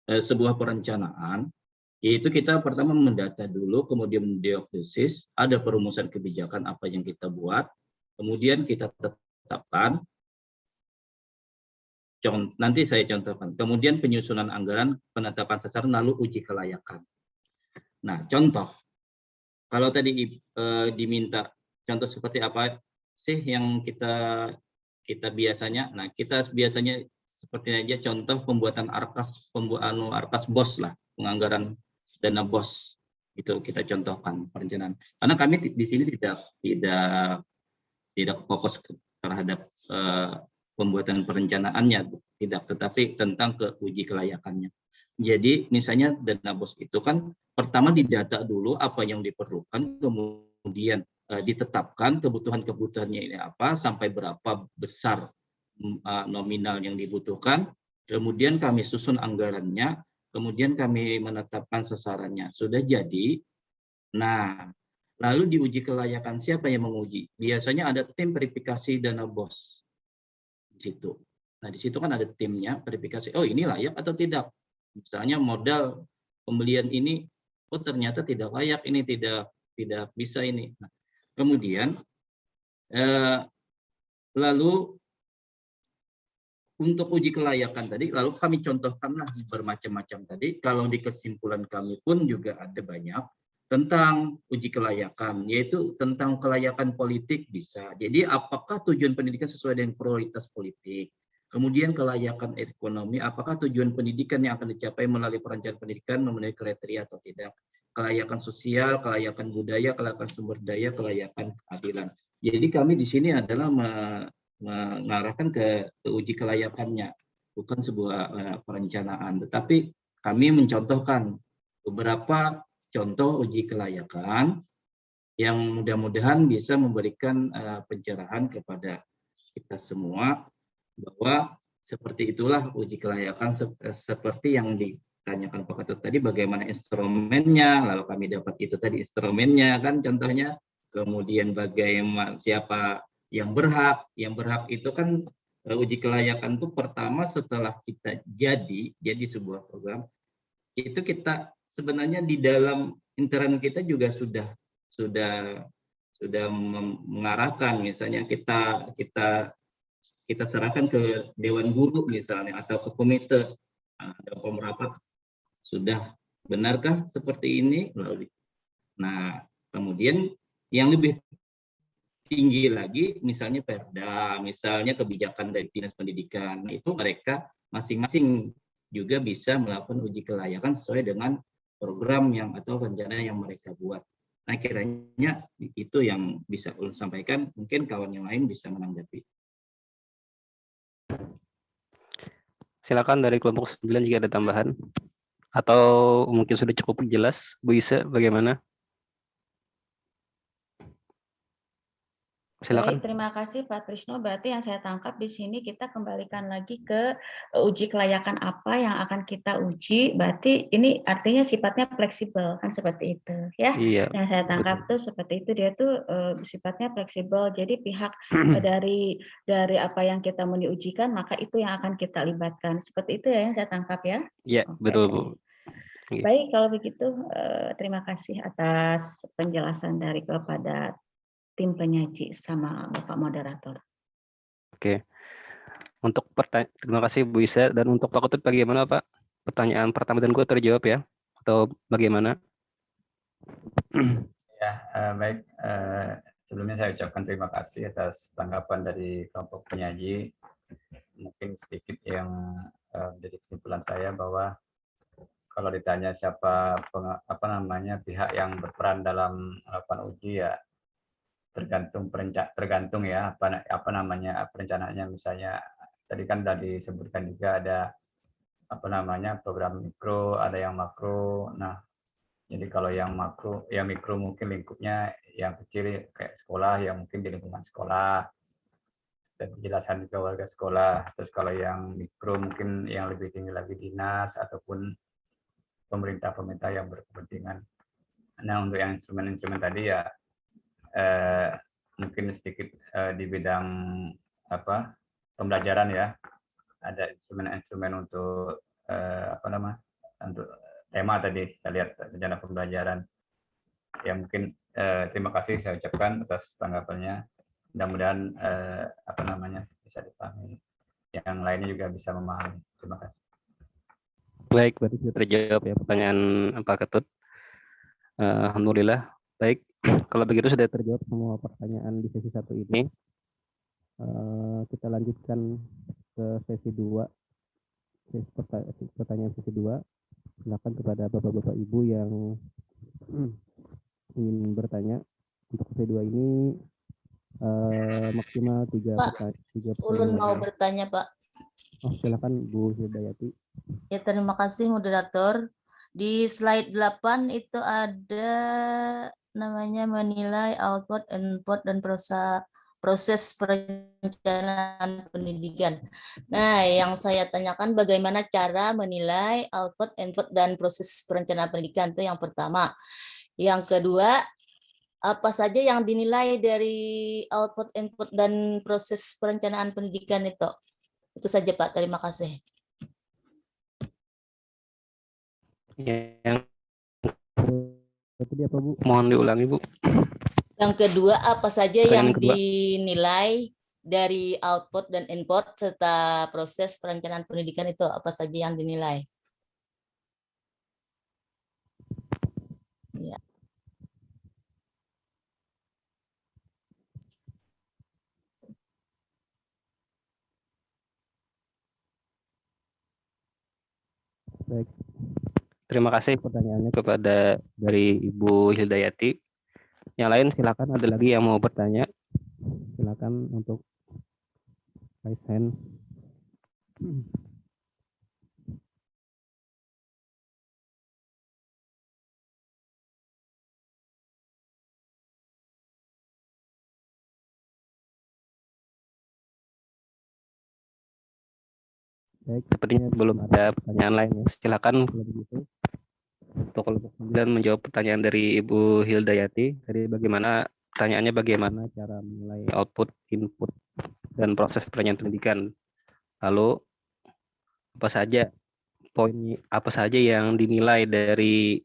sebuah perencanaan, yaitu kita pertama mendata dulu, kemudian mendiagnosis, ada perumusan kebijakan apa yang kita buat, kemudian kita tetapkan, nanti saya contohkan, kemudian penyusunan anggaran, penetapan sasaran, lalu uji kelayakan. Nah, contoh, kalau tadi diminta contoh seperti apa sih yang kita biasanya, nah kita biasanya seperti aja contoh pembuatan arkas BOS lah, penganggaran dana BOS itu kita contohkan perencanaan. Karena kami di sini tidak fokus terhadap pembuatan perencanaannya, tidak, tetapi tentang ke uji kelayakannya. Jadi misalnya dana BOS itu kan pertama didata dulu apa yang diperlukan, kemudian ditetapkan kebutuhannya ini apa, sampai berapa besar nominal yang dibutuhkan, kemudian kami susun anggarannya, kemudian kami menetapkan sasarannya. Sudah jadi, nah lalu diuji kelayakan, siapa yang menguji? Biasanya ada tim verifikasi dana BOS di situ. Nah di situ kan ada timnya verifikasi, oh ini layak atau tidak. Misalnya modal pembelian ini, oh ternyata tidak layak, ini tidak bisa ini. Nah, kemudian lalu untuk uji kelayakan tadi, lalu kami contohkanlah bermacam-macam tadi. Kalau di kesimpulan kami pun juga ada banyak tentang uji kelayakan, yaitu tentang kelayakan politik bisa. Jadi apakah tujuan pendidikan sesuai dengan prioritas politik? Kemudian kelayakan ekonomi, apakah tujuan pendidikan yang akan dicapai melalui perencanaan pendidikan memenuhi kriteria atau tidak? Kelayakan sosial, kelayakan budaya, kelayakan sumber daya, kelayakan keadilan. Jadi kami di sini adalah mengarahkan ke uji kelayakannya, bukan sebuah perencanaan. Tetapi kami mencontohkan beberapa contoh uji kelayakan yang mudah-mudahan bisa memberikan pencerahan kepada kita semua bahwa seperti itulah uji kelayakan seperti yang ditanyakan Pak Ketut tadi, bagaimana instrumennya, lalu kami dapat itu tadi instrumennya kan contohnya, kemudian bagaimana siapa yang berhak itu kan uji kelayakan itu pertama setelah kita jadi sebuah program, itu kita sebenarnya di dalam intern kita juga sudah mengarahkan, misalnya kita serahkan ke Dewan Guru misalnya atau ke komite dalam rapat, sudah benarkah seperti ini? Nah, kemudian yang lebih tinggi lagi misalnya Perda, misalnya kebijakan dari Dinas Pendidikan, itu mereka masing-masing juga bisa melakukan uji kelayakan sesuai dengan program yang atau rencana yang mereka buat. Nah, kiranya itu yang bisa ulun sampaikan, mungkin kawan yang lain bisa menanggapi. Silakan dari kelompok 9 jika ada tambahan. Atau mungkin sudah cukup jelas, Bu Isa, bagaimana? Silakan. Baik, terima kasih Pak Trisno. Berarti yang saya tangkap di sini kita kembalikan lagi ke uji kelayakan apa yang akan kita uji. Berarti ini artinya sifatnya fleksibel kan seperti itu ya. Iya, Yang saya tangkap betul. tuh seperti itu, dia tuh sifatnya fleksibel. Jadi pihak dari apa yang kita mau diujikan maka itu yang akan kita libatkan. Seperti itu ya yang saya tangkap ya. Iya, Oke, betul, Bu. baik. Baik, kalau begitu terima kasih atas penjelasan dari kepada tim penyaji sama Bapak moderator. Oke. Untuk terima kasih Bu Isa, dan untuk Pak Ketut bagaimana Pak? Pertanyaan pertama dan kedua terjawab ya? Atau bagaimana? Ya, baik. Sebelumnya saya ucapkan terima kasih atas tanggapan dari kelompok penyaji. Mungkin sedikit yang menjadi kesimpulan saya bahwa kalau ditanya siapa pihak yang berperan dalam melakukan uji, ya tergantung ya perencanaannya. Misalnya tadi kan sudah disebutkan juga ada program mikro, ada yang makro. Nah, jadi kalau yang makro, yang mikro mungkin lingkupnya yang kecil kayak sekolah, yang mungkin di lingkungan sekolah dan penjelasan juga warga sekolah. Terus kalau yang mikro mungkin yang lebih tinggi lagi dinas ataupun pemerintah yang berkepentingan. Nah, untuk yang instrumen-instrumen tadi ya mungkin sedikit di bidang pembelajaran ya. Ada instrumen-instrumen untuk untuk tema tadi saya lihat rencana pembelajaran. Ya mungkin terima kasih saya ucapkan atas tanggapannya. Mudah-mudahan bisa dipahami. Yang lainnya juga bisa memahami. Terima kasih. Baik, berarti sudah terjawab ya pertanyaan Pak Ketut. Alhamdulillah. Baik, kalau begitu sudah terjawab semua pertanyaan di sesi 1 ini. Kita lanjutkan ke sesi 2. Pertanyaan sesi 2. Silakan kepada Bapak-Bapak Ibu yang ingin bertanya. Untuk sesi 2 ini maksimal 3 pertanyaan. Ulun mau bertanya, Pak. Oh, silakan Bu Hidayati. Ya, terima kasih moderator. Di slide 8 itu ada namanya menilai output, input, dan proses perencanaan pendidikan. Nah, yang saya tanyakan bagaimana cara menilai output, input, dan proses perencanaan pendidikan, itu yang pertama. Yang kedua, apa saja yang dinilai dari output, input, dan proses perencanaan pendidikan itu? Itu saja Pak, terima kasih. Yang tadi apa Bu? Mohon diulangi Bu. Yang kedua, apa saja yang dinilai dari output dan input serta proses perencanaan pendidikan itu, apa saja yang dinilai? Ya. Baik. Terima kasih pertanyaannya kepada dari Ibu Hidayati. Yang lain silakan, ada lagi yang mau bertanya. Silakan untuk raise hand. Baik, sepertinya belum ada pertanyaan lain. Silakan kalau begitu. Untuk kelompok 9 menjawab pertanyaan dari Ibu Hildayati. Jadi bagaimana pertanyaannya, bagaimana cara menilai output, input, dan proses perencanaan pendidikan. Lalu apa saja apa saja yang dinilai dari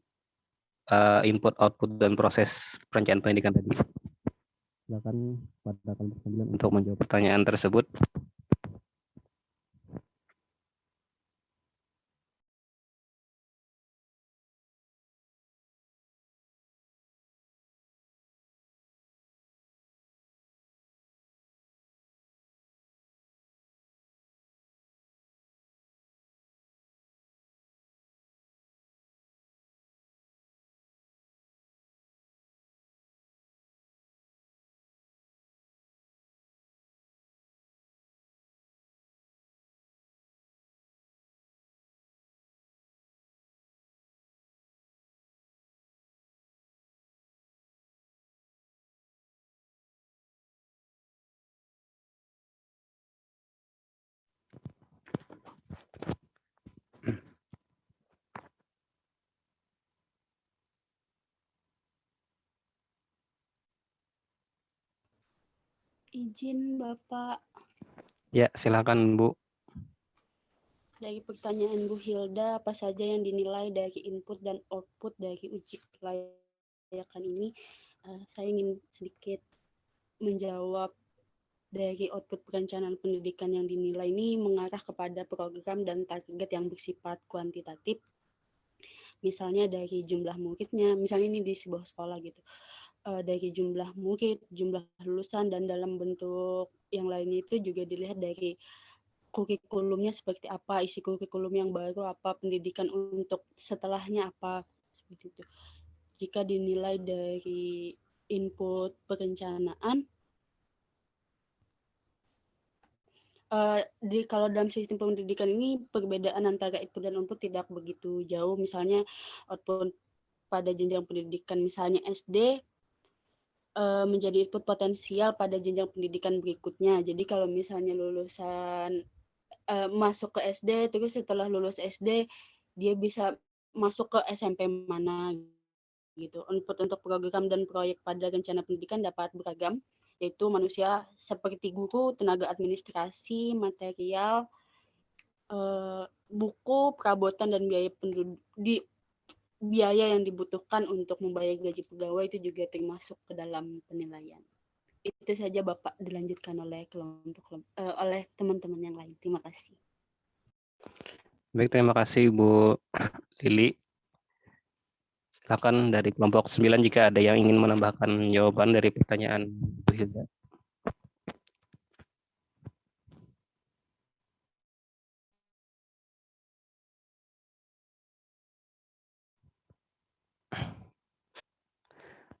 input, output, dan proses perencanaan pendidikan tadi. Silakan pada kelompok 9 untuk menjawab pertanyaan tersebut. Izin Bapak, Ya, silakan Bu. dari pertanyaan Bu Hilda, apa saja yang dinilai dari input dan output dari uji kelayakan ini? Saya ingin sedikit menjawab. Dari output perencanaan pendidikan yang dinilai ini mengarah kepada program dan target yang bersifat kuantitatif. Misalnya dari jumlah muridnya, misalnya ini di sebuah sekolah gitu. Dari jumlah murid, jumlah lulusan, dan dalam bentuk yang lainnya itu juga dilihat dari kurikulumnya seperti apa, isi kurikulum yang baru apa, pendidikan untuk setelahnya apa, seperti itu. Jika dinilai dari input perencanaan, kalau dalam sistem pendidikan ini perbedaan antara input dan output tidak begitu jauh. Misalnya output pada jenjang pendidikan misalnya SD menjadi input potensial pada jenjang pendidikan berikutnya. Jadi kalau misalnya lulusan masuk ke SD, terus setelah lulus SD dia bisa masuk ke SMP mana gitu. Input untuk program dan proyek pada rencana pendidikan dapat beragam, yaitu manusia seperti guru, tenaga administrasi, material, buku, perabotan, dan biaya yang dibutuhkan untuk membayar gaji pegawai itu juga termasuk ke dalam penilaian. Itu saja Bapak, dilanjutkan oleh oleh teman-teman yang lain. Terima kasih. Baik, terima kasih Bu Lili. Silakan dari kelompok 9 jika ada yang ingin menambahkan jawaban dari pertanyaan Bu Hilda.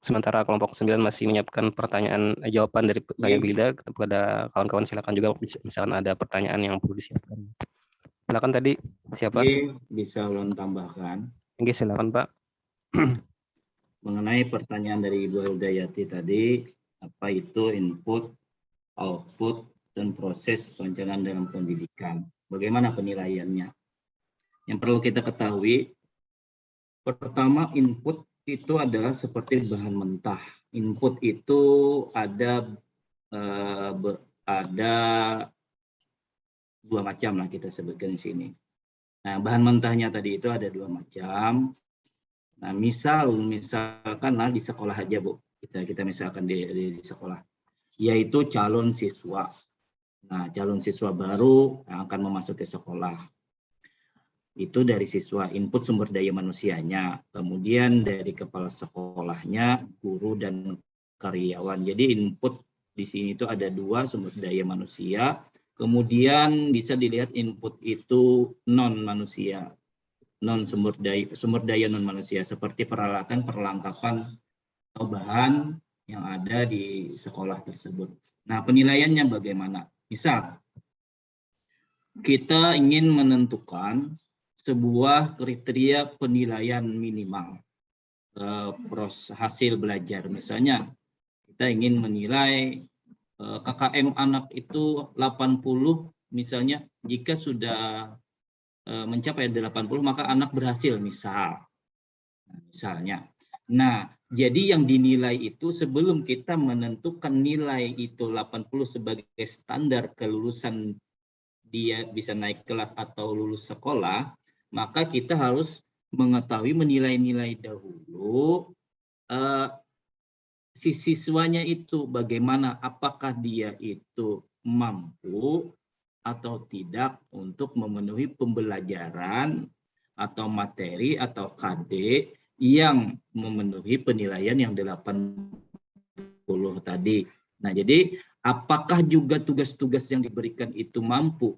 Sementara kelompok 9 masih menyiapkan jawaban dari pertanyaan Bu Hilda, kepada kawan-kawan silakan juga misalkan ada pertanyaan yang perlu disiapkan. Silakan tadi siapa? Bisa ulun tambahkan. Oke, silakan Pak. Mengenai pertanyaan dari Ibu Hildayati tadi, apa itu input, output, dan proses perencanaan dalam pendidikan? Bagaimana penilaiannya? Yang perlu kita ketahui, pertama input itu adalah seperti bahan mentah. Input itu ada dua macam lah kita sebutkan di sini. Nah, bahan mentahnya tadi itu ada dua macam. Nah, misalkanlah di sekolah aja Bu, kita misalkan di sekolah, yaitu calon siswa. Nah, calon siswa baru yang akan memasuki sekolah. Itu dari siswa, input sumber daya manusianya, kemudian dari kepala sekolahnya, guru dan karyawan. Jadi input di sini itu ada dua, sumber daya manusia, kemudian bisa dilihat input itu non manusia, sumber daya non manusia seperti peralatan, perlengkapan atau bahan yang ada di sekolah tersebut. Nah, penilaiannya bagaimana? Misal kita ingin menentukan sebuah kriteria penilaian minimal hasil belajar. Misalnya kita ingin menilai KKM anak itu 80, misalnya jika sudah mencapai 80 maka anak berhasil misalnya. Nah, jadi yang dinilai itu sebelum kita menentukan nilai itu 80 sebagai standar kelulusan dia bisa naik kelas atau lulus sekolah, maka kita harus mengetahui menilai-nilai dahulu si siswanya itu bagaimana, apakah dia itu mampu atau tidak untuk memenuhi pembelajaran atau materi atau KD yang memenuhi penilaian yang 80 tadi. Nah, jadi apakah juga tugas-tugas yang diberikan itu mampu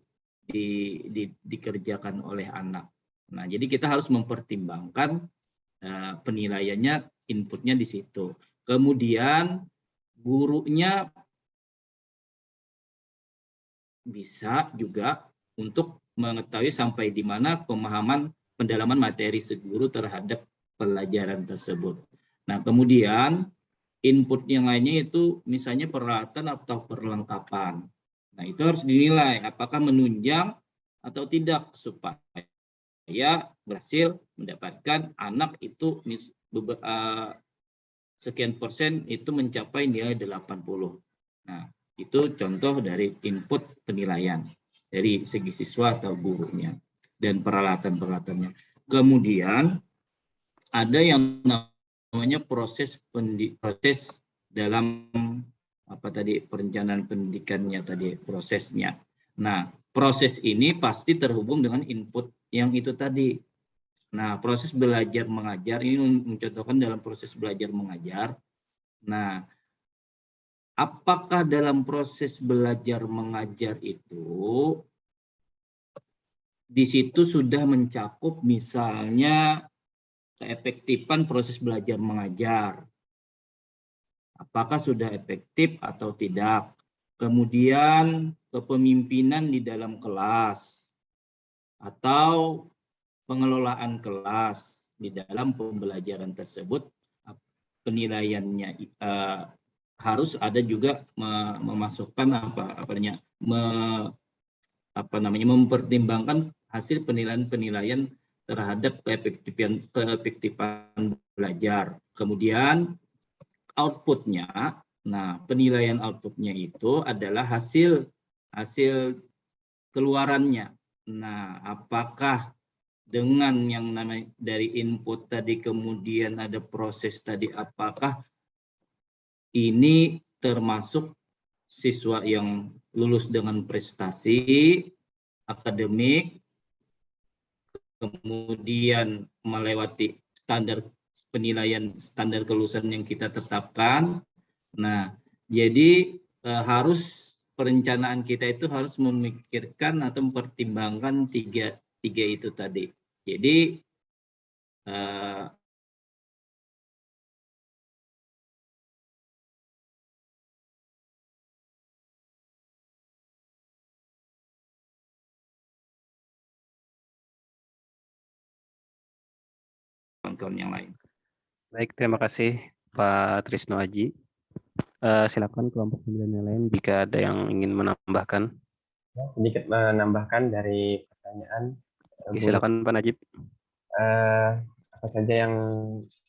dikerjakan oleh anak. Nah, jadi kita harus mempertimbangkan penilaiannya, inputnya di situ. Kemudian gurunya bisa juga untuk mengetahui sampai di mana pemahaman pendalaman materi si guru terhadap pelajaran tersebut. Nah, kemudian input yang lainnya itu misalnya peralatan atau perlengkapan. Nah, itu harus dinilai apakah menunjang atau tidak supaya berhasil mendapatkan anak itu sekian persen itu mencapai nilai 80. Nah, Itu contoh dari input penilaian dari segi siswa atau gurunya dan peralatan-peralatannya. Kemudian ada yang namanya proses dalam perencanaan pendidikannya tadi, prosesnya. Nah, proses ini pasti terhubung dengan input yang itu tadi. Nah, proses belajar mengajar ini mencontohkan dalam proses belajar mengajar. Nah, apakah dalam proses belajar mengajar itu di situ sudah mencakup misalnya keefektifan proses belajar mengajar? Apakah sudah efektif atau tidak? Kemudian kepemimpinan di dalam kelas atau pengelolaan kelas di dalam pembelajaran tersebut, penilaiannya harus ada juga memasukkan mempertimbangkan hasil penilaian terhadap keefektifan belajar. Kemudian outputnya, nah penilaian outputnya itu adalah hasil keluarannya. Nah, apakah dengan yang namanya dari input tadi kemudian ada proses tadi, apakah ini termasuk siswa yang lulus dengan prestasi akademik, kemudian melewati standar penilaian, standar kelulusan yang kita tetapkan. Nah, jadi harus perencanaan kita itu harus memikirkan atau mempertimbangkan tiga itu tadi. Jadi kawan-kawan yang lain. Baik, terima kasih Pak Trisno Aji. Silakan kelompok 9 yang lain jika ada yang ingin menambahkan. Sedikit menambahkan dari pertanyaan. Oke, silakan Pak Najib. Apa saja yang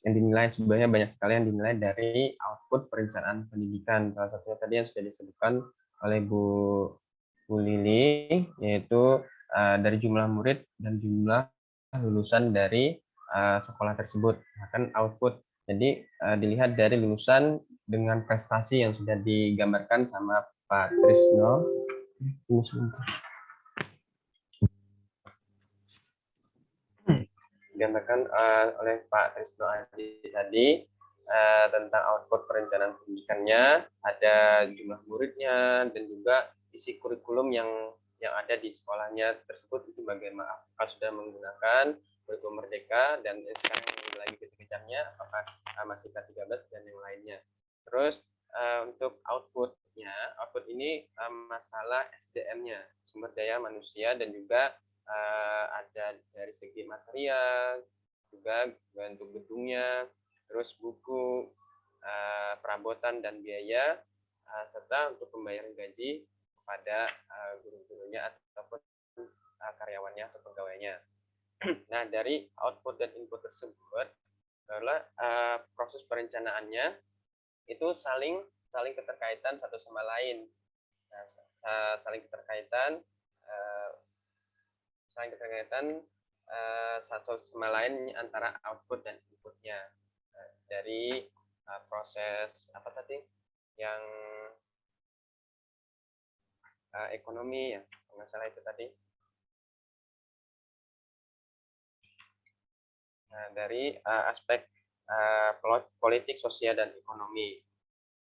dinilai? Sebenarnya banyak sekali yang dinilai dari output perencanaan pendidikan. Salah satunya tadi yang sudah disebutkan oleh Bu Lili, yaitu dari jumlah murid dan jumlah lulusan dari sekolah tersebut, akan output. Jadi dilihat dari lulusan dengan prestasi yang sudah digambarkan sama Pak Trisno. Ini sebentar. Digambarkan oleh Pak Trisno Aji tadi tentang output perencanaan pendidikannya, ada jumlah muridnya dan juga isi kurikulum yang ada di sekolahnya tersebut itu bagaimana, apakah sudah menggunakan kurikulum Merdeka dan sekarang lagi kejar-kejarnya apakah masih K13 dan yang lainnya. Terus untuk output ini masalah SDM-nya, sumber daya manusia, dan juga ada dari segi material, juga bentuk gedungnya, terus buku, perabotan dan biaya, serta untuk pembayaran gaji kepada guru-gurunya ataupun karyawannya atau pegawainya. Nah, dari output dan input tersebut adalah proses perencanaannya itu saling keterkaitan satu sama lain. Nah, saling keterkaitan satu sama lain antara output dan inputnya. Dari proses apa tadi yang ekonomi ya, masalah itu tadi. Nah, dari aspek politik, sosial, dan ekonomi.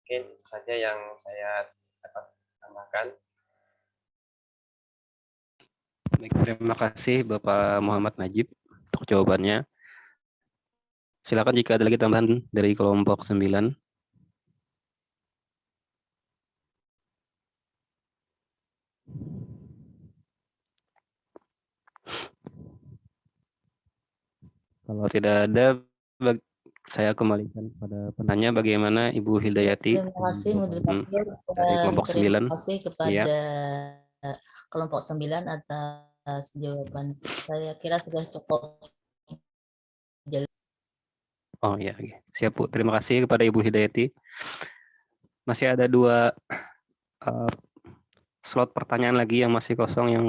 Mungkin itu saja yang saya dapat tambahkan. Baik, terima kasih Bapak Muhammad Najib untuk jawabannya. Silakan jika ada lagi tambahan dari kelompok 9. Kalau tidak ada, saya kembalikan kepada penanya, bagaimana Ibu Hidayati. Terima kasih moderator dari kelompok 9. Terima kasih kepada Ya. kelompok 9 atas jawaban. Saya kira sudah cukup. Oh ya, siap Bu. Terima kasih kepada Ibu Hidayati. Masih ada 2 slot pertanyaan lagi yang masih kosong, yang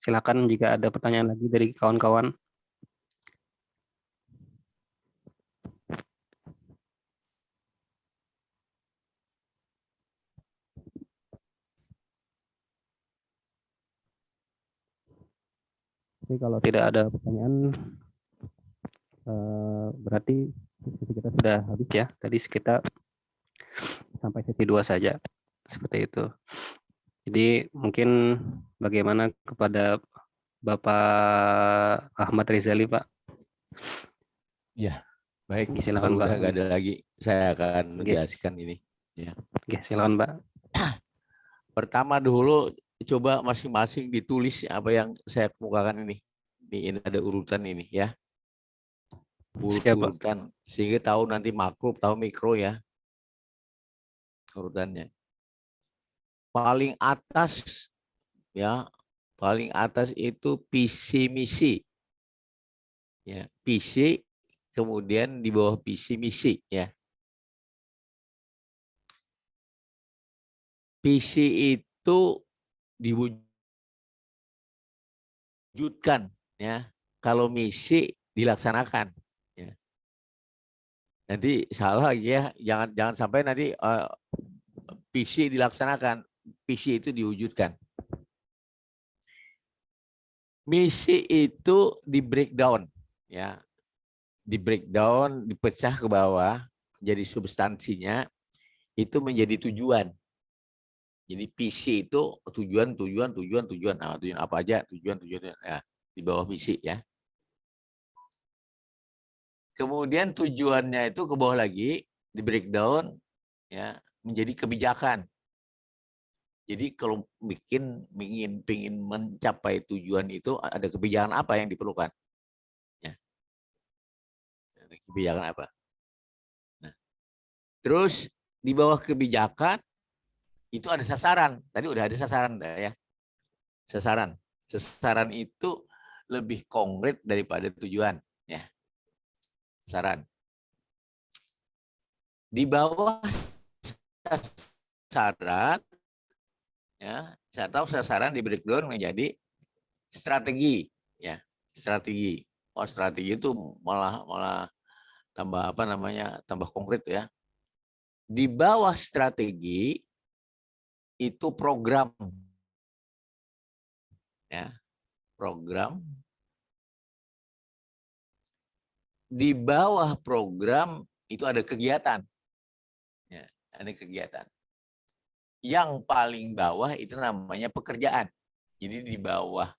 silakan jika ada pertanyaan lagi dari kawan-kawan. Jadi kalau tidak ada pertanyaan, berarti sesi kita sudah habis ya. Tadi kita sampai sesi 2 saja, seperti itu. Jadi mungkin bagaimana kepada Bapak Ahmad Rizali, Pak? Ya, baik. Silakan, Kalau Pak. udah nggak ada lagi, saya akan Oke. menjelaskan ini. Ya. Oke, silakan, Pak. Pertama dulu coba masing-masing ditulis apa yang saya kemukakan ini. Ini ada urutan ini ya. Urutan sehingga tahu nanti makro, tahu mikro ya. Urutannya. Paling atas ya, paling atas itu visi misi. Ya, visi, kemudian di bawah visi misi ya. Visi itu diwujudkan ya. Kalau misi dilaksanakan ya. Nanti salah ya, jangan sampai nanti visi dilaksanakan, visi itu diwujudkan. Misi itu di breakdown ya. Di breakdown, dipecah ke bawah, jadi substansinya itu menjadi tujuan. Jadi visi itu tujuan. Nah, tujuan apa aja? Tujuan ya, di bawah misi ya. Kemudian tujuannya itu ke bawah lagi, di breakdown ya, menjadi kebijakan. Jadi kalau ingin mencapai tujuan itu ada kebijakan apa yang diperlukan? Ya. Kebijakan apa? Nah, terus di bawah kebijakan itu ada sasaran. Tadi udah ada sasaran ya. Sasaran itu lebih konkret daripada tujuan ya. Sasaran. Di bawah sasaran ya, saya tahu sasaran di breakdown menjadi strategi ya, strategi. Oh, strategi itu malah tambah apa namanya? Tambah konkret ya. Di bawah strategi itu program ya, program. Di bawah program itu ada kegiatan ya, ada kegiatan. Yang paling bawah itu namanya pekerjaan. Jadi di bawah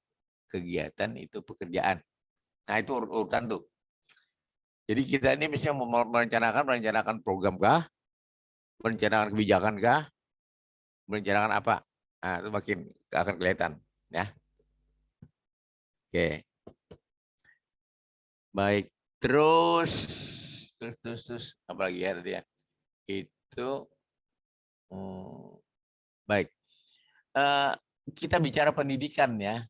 kegiatan itu pekerjaan. Nah, itu urutan tuh. Jadi kita ini misalnya merencanakan program kah? Merencanakan kebijakan kah? Merencanakan apa? Nah, itu makin akan kelihatan ya. Oke. Baik. Terus apa lagi ya tadi ya? Itu baik. Kita bicara pendidikan ya.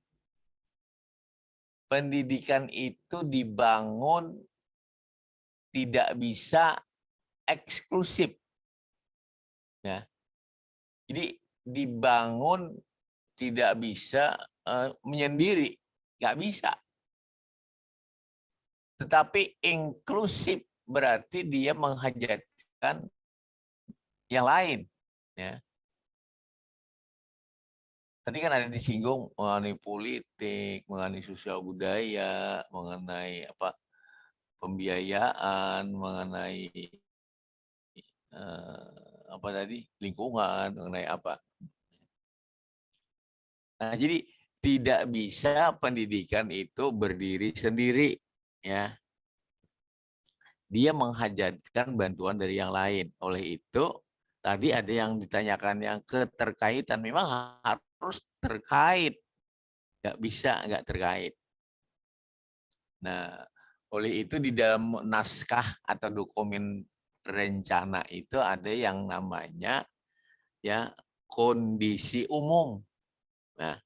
Pendidikan itu dibangun tidak bisa eksklusif. Ya. Jadi dibangun tidak bisa menyendiri, nggak bisa. Tetapi inklusif berarti dia menghajatkan yang lain. Ya. Tadi kan ada disinggung mengenai politik, mengenai sosial budaya, mengenai apa pembiayaan, mengenai apa tadi lingkungan, mengenai apa. Nah, jadi tidak bisa pendidikan itu berdiri sendiri, ya. Dia menghajatkan bantuan dari yang lain. Oleh itu, tadi ada yang ditanyakan yang keterkaitan, memang harus terkait, nggak bisa nggak terkait. Nah, oleh itu di dalam naskah atau dokumen rencana itu ada yang namanya ya kondisi umum. Nah,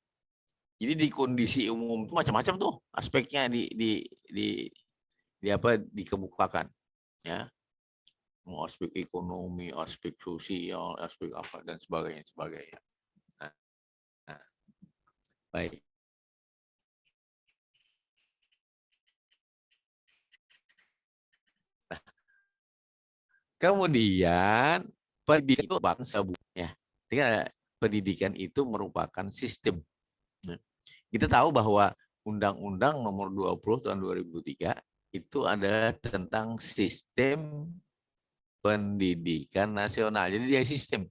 jadi di kondisi umum itu macam-macam tuh aspeknya di apa dikemukakan ya. Mau aspek ekonomi, aspek sosial, aspek apa dan sebagainya. Baik. Nah, kemudian pendidikan itu bangsa ya. Pendidikan itu merupakan sistem. Kita tahu bahwa Undang-Undang Nomor 20 Tahun 2003 itu adalah tentang sistem pendidikan nasional. Jadi dia sistem.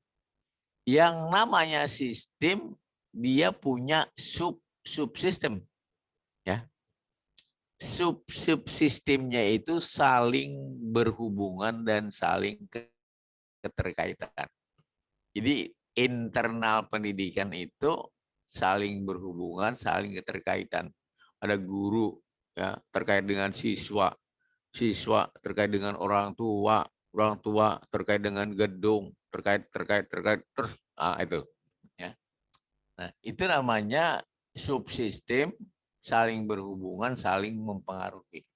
Yang namanya sistem dia punya subsistem. Ya. Subsistemnya itu saling berhubungan dan saling keterkaitan. Jadi internal pendidikan itu saling berhubungan, saling keterkaitan. Ada guru ya terkait dengan siswa, siswa terkait dengan orang tua terkait dengan gedung, terkait terus itu ya. Nah, itu namanya subsistem saling berhubungan, saling mempengaruhi.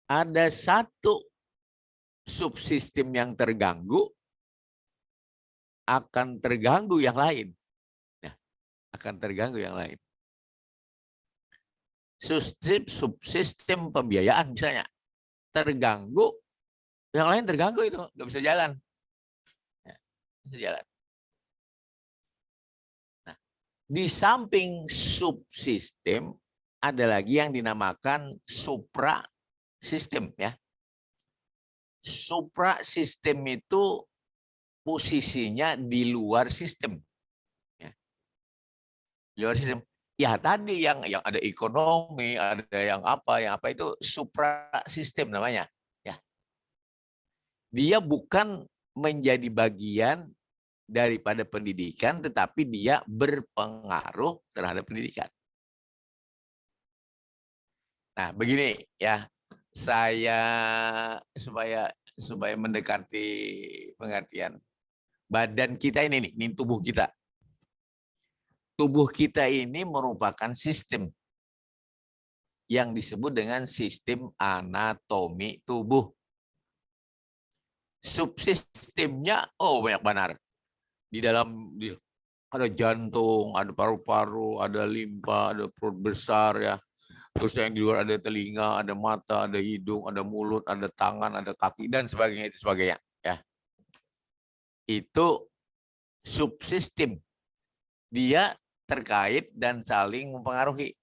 Ada satu subsistem yang terganggu, akan terganggu yang lain. Ya, akan terganggu yang lain. Subsistem pembiayaan misalnya terganggu, yang lain terganggu itu nggak bisa jalan. Ya, bisa jalan. Nah, di samping subsistem ada lagi yang dinamakan supra sistem ya. Supra sistem itu posisinya di luar sistem. Ya. Di luar sistem. Ya tadi yang ada ekonomi, ada yang apa itu supra sistem namanya. Ya. Dia bukan menjadi bagian daripada pendidikan, tetapi dia berpengaruh terhadap pendidikan. Nah, begini ya, saya supaya mendekati pengertian. Badan kita ini tubuh kita. Tubuh kita ini merupakan sistem yang disebut dengan sistem anatomi tubuh. Subsistemnya, banyak benar. Di dalam ada jantung, ada paru-paru, ada limpa, ada perut besar ya. Terus yang di luar ada telinga, ada mata, ada hidung, ada mulut, ada tangan, ada kaki dan sebagainya ya. Itu subsistem. Dia terkait dan saling mempengaruhi.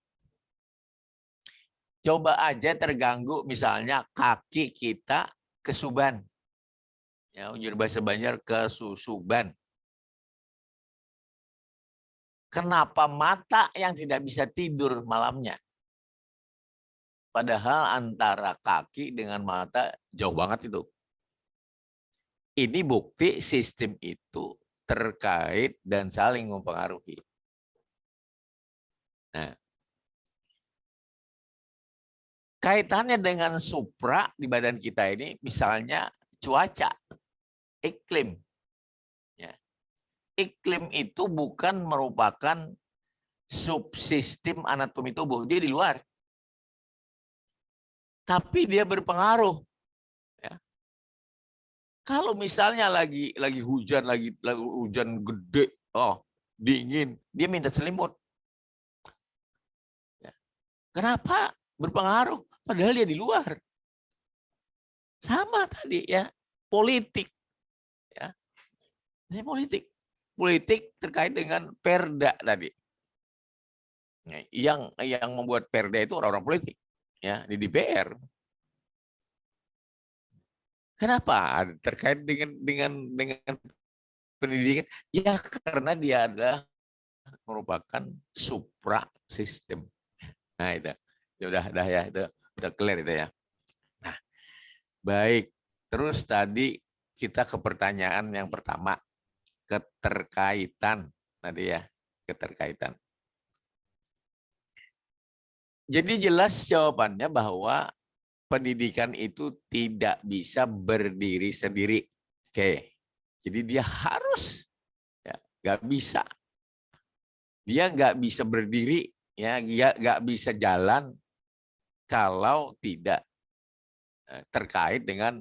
Coba aja terganggu misalnya kaki kita kesuban. Ya, ujar bahasa Banjar kesusuban. Kenapa mata yang tidak bisa tidur malamnya? Padahal antara kaki dengan mata jauh banget itu. Ini bukti sistem itu terkait dan saling mempengaruhi. Nah, kaitannya dengan supra di badan kita ini, misalnya cuaca, iklim. Ya. Iklim itu bukan merupakan subsistem anatomi tubuh, dia di luar. Tapi dia berpengaruh. Ya. Kalau misalnya lagi hujan, lagi hujan gede, dingin, dia minta selimut. Ya. Kenapa? Berpengaruh, padahal dia di luar. Sama tadi ya, politik. Ya. Ini politik terkait dengan perda tadi. Yang membuat perda itu orang-orang politik. Ya, di DPR. Kenapa terkait dengan pendidikan? Ya karena dia adalah merupakan supra sistem. Nah itu, udah clear itu ya. Nah, baik. Terus tadi kita ke pertanyaan yang pertama, keterkaitan tadi ya, keterkaitan. Jadi jelas jawabannya bahwa pendidikan itu tidak bisa berdiri sendiri. Oke, jadi dia harus, ya, nggak bisa. Dia nggak bisa berdiri, ya, nggak bisa jalan kalau tidak terkait dengan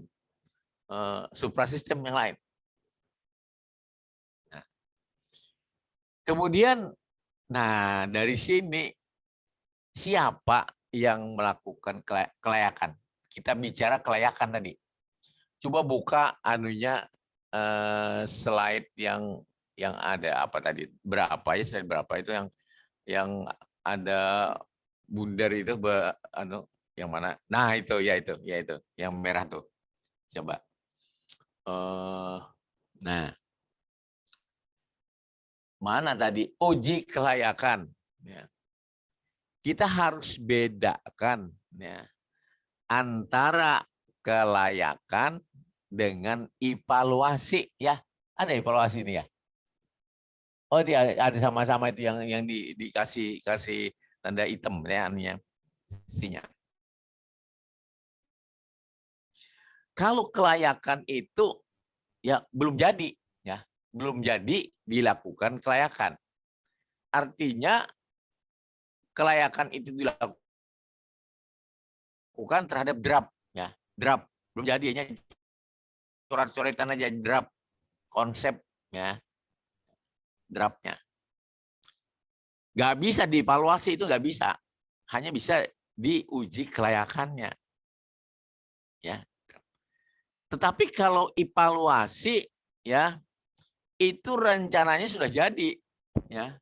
suprasistem yang lain. Nah, kemudian Nah, dari sini siapa yang melakukan kelayakan? Kita bicara kelayakan tadi. Coba buka anunya slide yang ada apa tadi? Berapa ya, slide berapa itu yang ada bundar itu yang mana? Nah, itu ya itu yang merah tuh. Coba. Nah, mana tadi uji kelayakan? Ya. Kita harus bedakan ya, antara kelayakan dengan evaluasi ya. Ada evaluasi ini ya? Oh, ada sama-sama itu yang dikasih tanda hitam ya anunya sinya. Kalau kelayakan itu ya belum jadi ya, belum jadi dilakukan kelayakan. Artinya kelayakan itu dilakukan terhadap draft ya, draft belum jadi hanya coret-coretan aja draft konsep ya, draftnya. Nggak bisa dievaluasi, itu nggak bisa, hanya bisa diuji kelayakannya ya. Tetapi kalau evaluasi ya itu rencananya sudah jadi ya.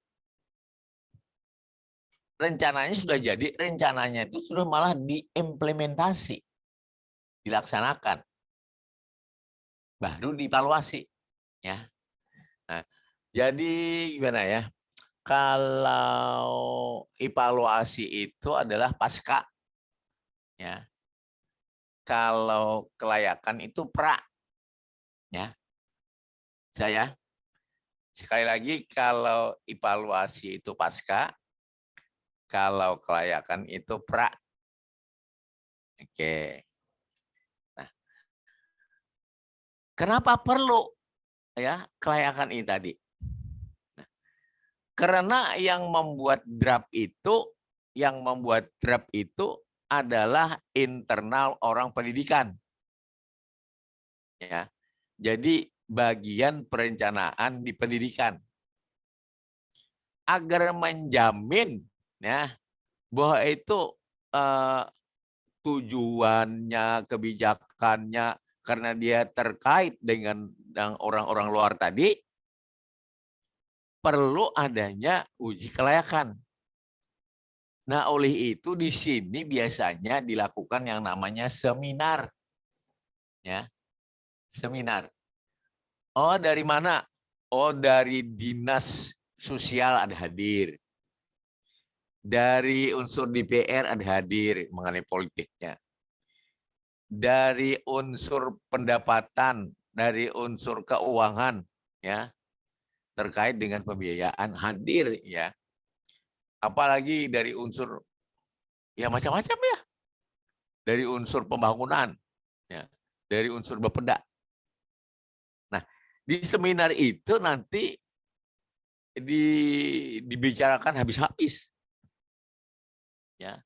Rencananya sudah jadi, rencananya itu sudah malah diimplementasi, dilaksanakan, baru dievaluasi, ya. Nah, jadi gimana ya? Kalau evaluasi itu adalah pasca, ya. Kalau kelayakan itu pra, ya. Saya sekali lagi, kalau evaluasi itu pasca, kalau kelayakan itu pra. Oke. Nah, kenapa perlu ya kelayakan ini tadi? Nah, karena yang membuat draft itu, adalah internal orang pendidikan. Ya. Jadi bagian perencanaan di pendidikan. Agar menjamin ya bahwa itu tujuannya, kebijakannya, karena dia terkait dengan orang-orang luar tadi, perlu adanya uji kelayakan. Nah, oleh itu di sini biasanya dilakukan yang namanya seminar. Ya. Seminar. Oh, dari mana? Oh, dari dinas sosial ada hadir. Dari unsur DPR ada hadir mengenai politiknya. Dari unsur pendapatan, dari unsur keuangan ya, terkait dengan pembiayaan hadir ya. Apalagi dari unsur ya macam-macam ya. Dari unsur pembangunan ya, dari unsur Bapeda. Nah, di seminar itu nanti dibicarakan habis-habis. Ya.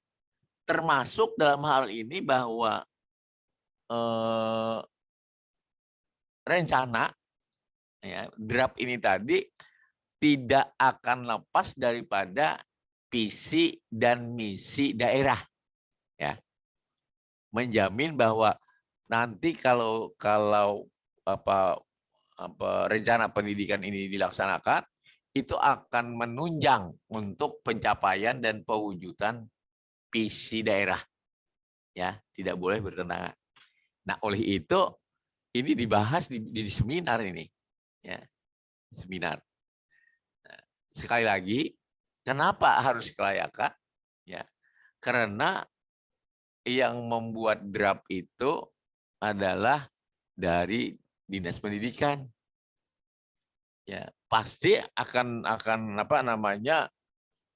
Termasuk dalam hal ini bahwa rencana ya, draft ini tadi tidak akan lepas daripada visi dan misi daerah ya. Menjamin bahwa nanti kalau rencana pendidikan ini dilaksanakan, itu akan menunjang untuk pencapaian dan pewujudan visi daerah ya, tidak boleh bertentangan. Nah, oleh itu ini dibahas di seminar ini ya, seminar. Nah, sekali lagi, kenapa harus kelayakan ya? Karena yang membuat draft itu adalah dari dinas pendidikan ya, pasti akan apa namanya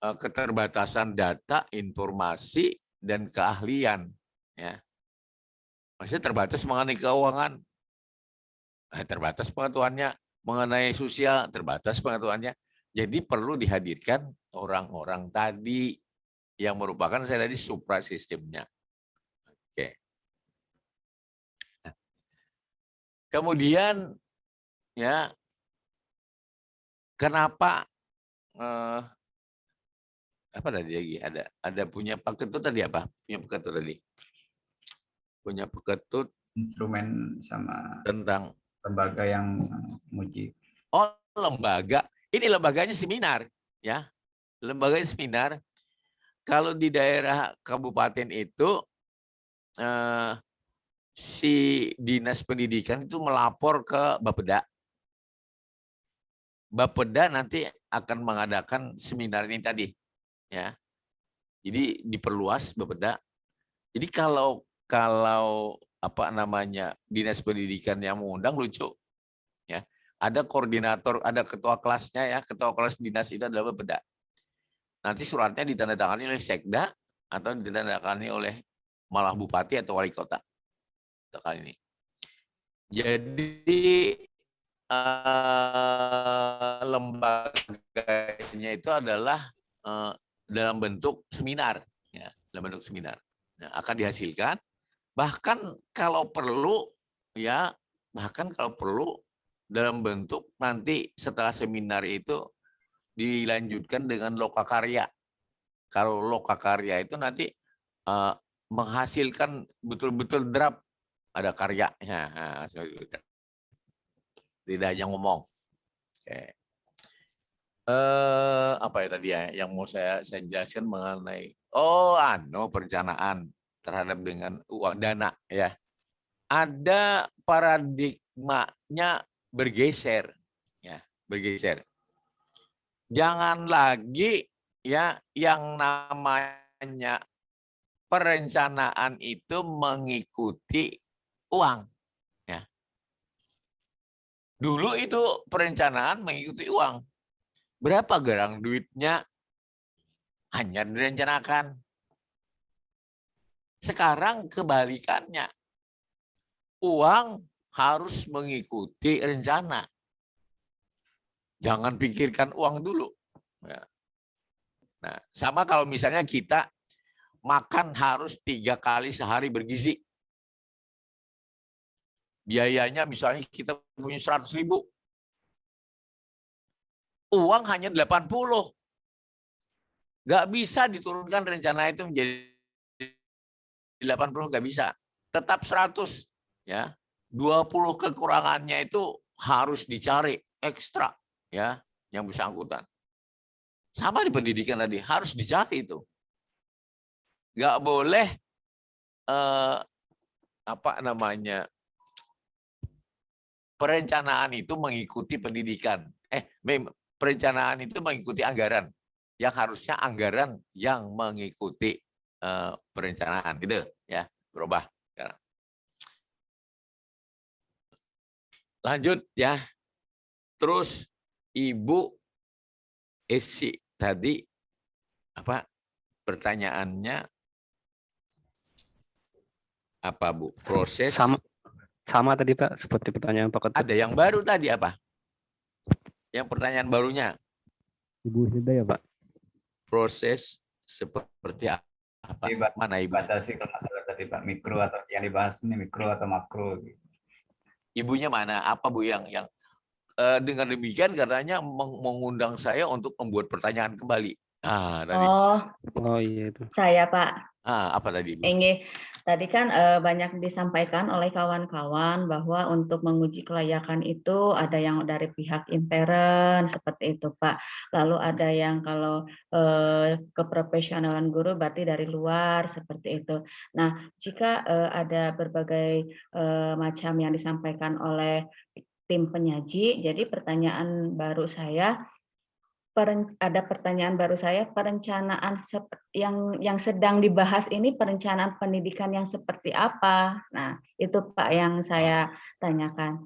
keterbatasan data, informasi dan keahlian ya. Masih terbatas mengenai keuangan, terbatas pengetahuannya, mengenai sosial terbatas pengetahuannya. Jadi perlu dihadirkan orang-orang tadi yang merupakan saya tadi suprasistemnya. Oke. Nah, kemudian ya kenapa apa tadi lagi? Ada punya Pak Ketut tadi apa? Punya Pak Ketut tadi. Punya Pak Ketut Instrumen sama tentang lembaga yang menguji. oh, lembaga. Ini lembaganya seminar, ya. Lembaganya seminar. Kalau di daerah kabupaten itu si Dinas Pendidikan itu melapor ke Bapeda. Bapeda nanti akan mengadakan seminar ini tadi, ya. Jadi diperluas Bapeda. Jadi kalau apa namanya Dinas Pendidikan yang mengundang lucu, ya. Ada koordinator, ada ketua kelasnya, ya. Ketua kelas dinas itu adalah Bapeda. Nanti suratnya ditandatangani oleh Sekda atau ditandatangani oleh malah bupati atau wali kota. Kali ini. Jadi lembaganya itu adalah dalam bentuk seminar, ya, dalam bentuk seminar. Nah, akan dihasilkan. Bahkan kalau perlu, ya, dalam bentuk nanti setelah seminar itu dilanjutkan dengan lokakarya. Kalau lokakarya itu nanti menghasilkan betul-betul draft, ada karyanya. Nah, tidak hanya ngomong. Oke. Apa ya tadi ya yang mau saya jelaskan mengenai perencanaan terhadap dengan uang dana, ya. Ada paradigmanya bergeser, ya, bergeser. Jangan lagi, ya, yang namanya perencanaan itu mengikuti uang, ya. Dulu itu perencanaan mengikuti uang. Berapa gerang duitnya hanya direncanakan. Sekarang kebalikannya. Uang harus mengikuti rencana. Jangan pikirkan uang dulu. Nah, sama kalau misalnya kita makan harus 3 kali sehari bergizi. Biayanya misalnya kita punya 100.000. Uang hanya 80. Nggak bisa diturunkan rencana itu menjadi 80, nggak bisa. Tetap 100. Ya. 20 kekurangannya itu harus dicari ekstra, ya, yang bersangkutan. Sama di pendidikan tadi, harus dicari itu. Nggak boleh perencanaan itu mengikuti pendidikan. Perencanaan itu mengikuti anggaran. Yang harusnya anggaran yang mengikuti perencanaan, gitu, ya, berubah. Lanjut, ya. Terus Ibu Esi tadi pertanyaannya apa, Bu? Proses sama tadi Pak, seperti pertanyaan Pak Ketut. Ada yang baru tadi apa? Yang pertanyaan barunya. Ibu Hilda ya Pak. Proses seperti apa? Mana Ibu? Batasi kalau masalah tadi Pak, mikro atau yang dibahas ini mikro atau makro. Ibunya mana? Apa Bu yang dengan demikian katanya mengundang saya untuk membuat pertanyaan kembali. Tadi. Oh iya itu. Saya Pak. Apa tadi Ibu? Ini tadi kan banyak disampaikan oleh kawan-kawan bahwa untuk menguji kelayakan itu ada yang dari pihak intern seperti itu Pak. Lalu ada yang kalau keprofesionalan guru berarti dari luar seperti itu. Nah, jika ada berbagai macam yang disampaikan oleh tim penyaji, jadi pertanyaan baru saya perencanaan yang sedang dibahas ini perencanaan pendidikan yang seperti apa? Nah, itu Pak yang saya tanyakan.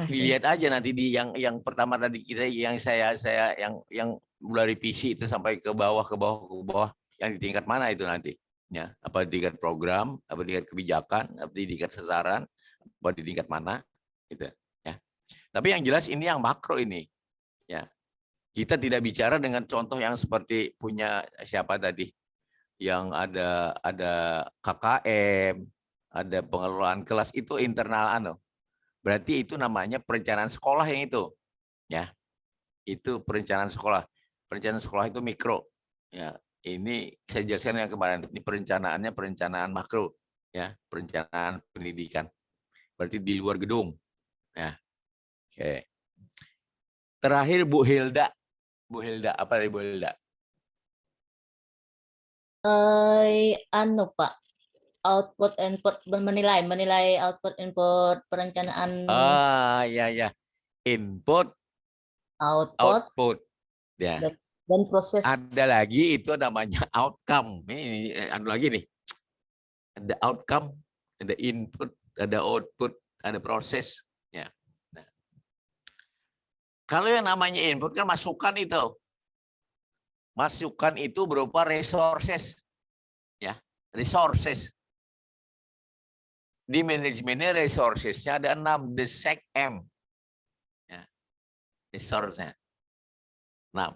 Dilihat aja nanti di yang pertama tadi kita yang yang dari PC itu sampai ke bawah yang di tingkat mana itu nanti, ya, apa di tingkat program, apa di tingkat kebijakan, apa di tingkat sasaran, apa di tingkat mana gitu, ya. Tapi yang jelas ini yang makro ini, ya. Kita tidak bicara dengan contoh yang seperti punya siapa tadi, yang ada KKM, ada pengelolaan kelas, itu internal berarti itu namanya perencanaan sekolah yang itu, ya, itu perencanaan sekolah. Perencanaan sekolah itu mikro. Ya, ini saya jelaskan yang kemarin. Ini perencanaannya perencanaan makro, ya, perencanaan pendidikan. Berarti di luar gedung. Ya, oke. Terakhir Bu Hilda. Bu Hilda, apa tadi Bu Hilda? Anu Pak, output input menilai output input perencanaan Ya. Input, output output. Ya. dan proses. Ada lagi itu namanya outcome. Ini ada lagi nih. Ada outcome, ada input, ada output, ada proses. Ya. Nah. Kalau yang namanya input kan masukan itu. Masukan itu berupa resources. Ya, resources. Di manajemennya resourcesnya ada 6, the SEC-M. Ya. Resource-nya. 6.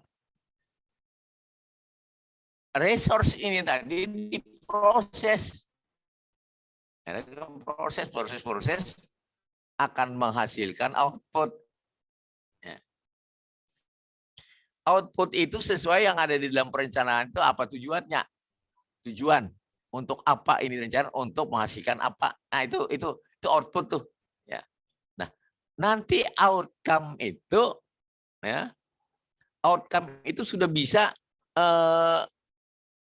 Resource ini tadi diproses. Ya, proses akan menghasilkan output. Ya. Output itu sesuai yang ada di dalam perencanaan itu apa tujuannya? Tujuan untuk apa ini rencana, untuk menghasilkan apa? Nah, itu output tuh, ya. Nah, nanti outcome itu, ya, outcome itu sudah bisa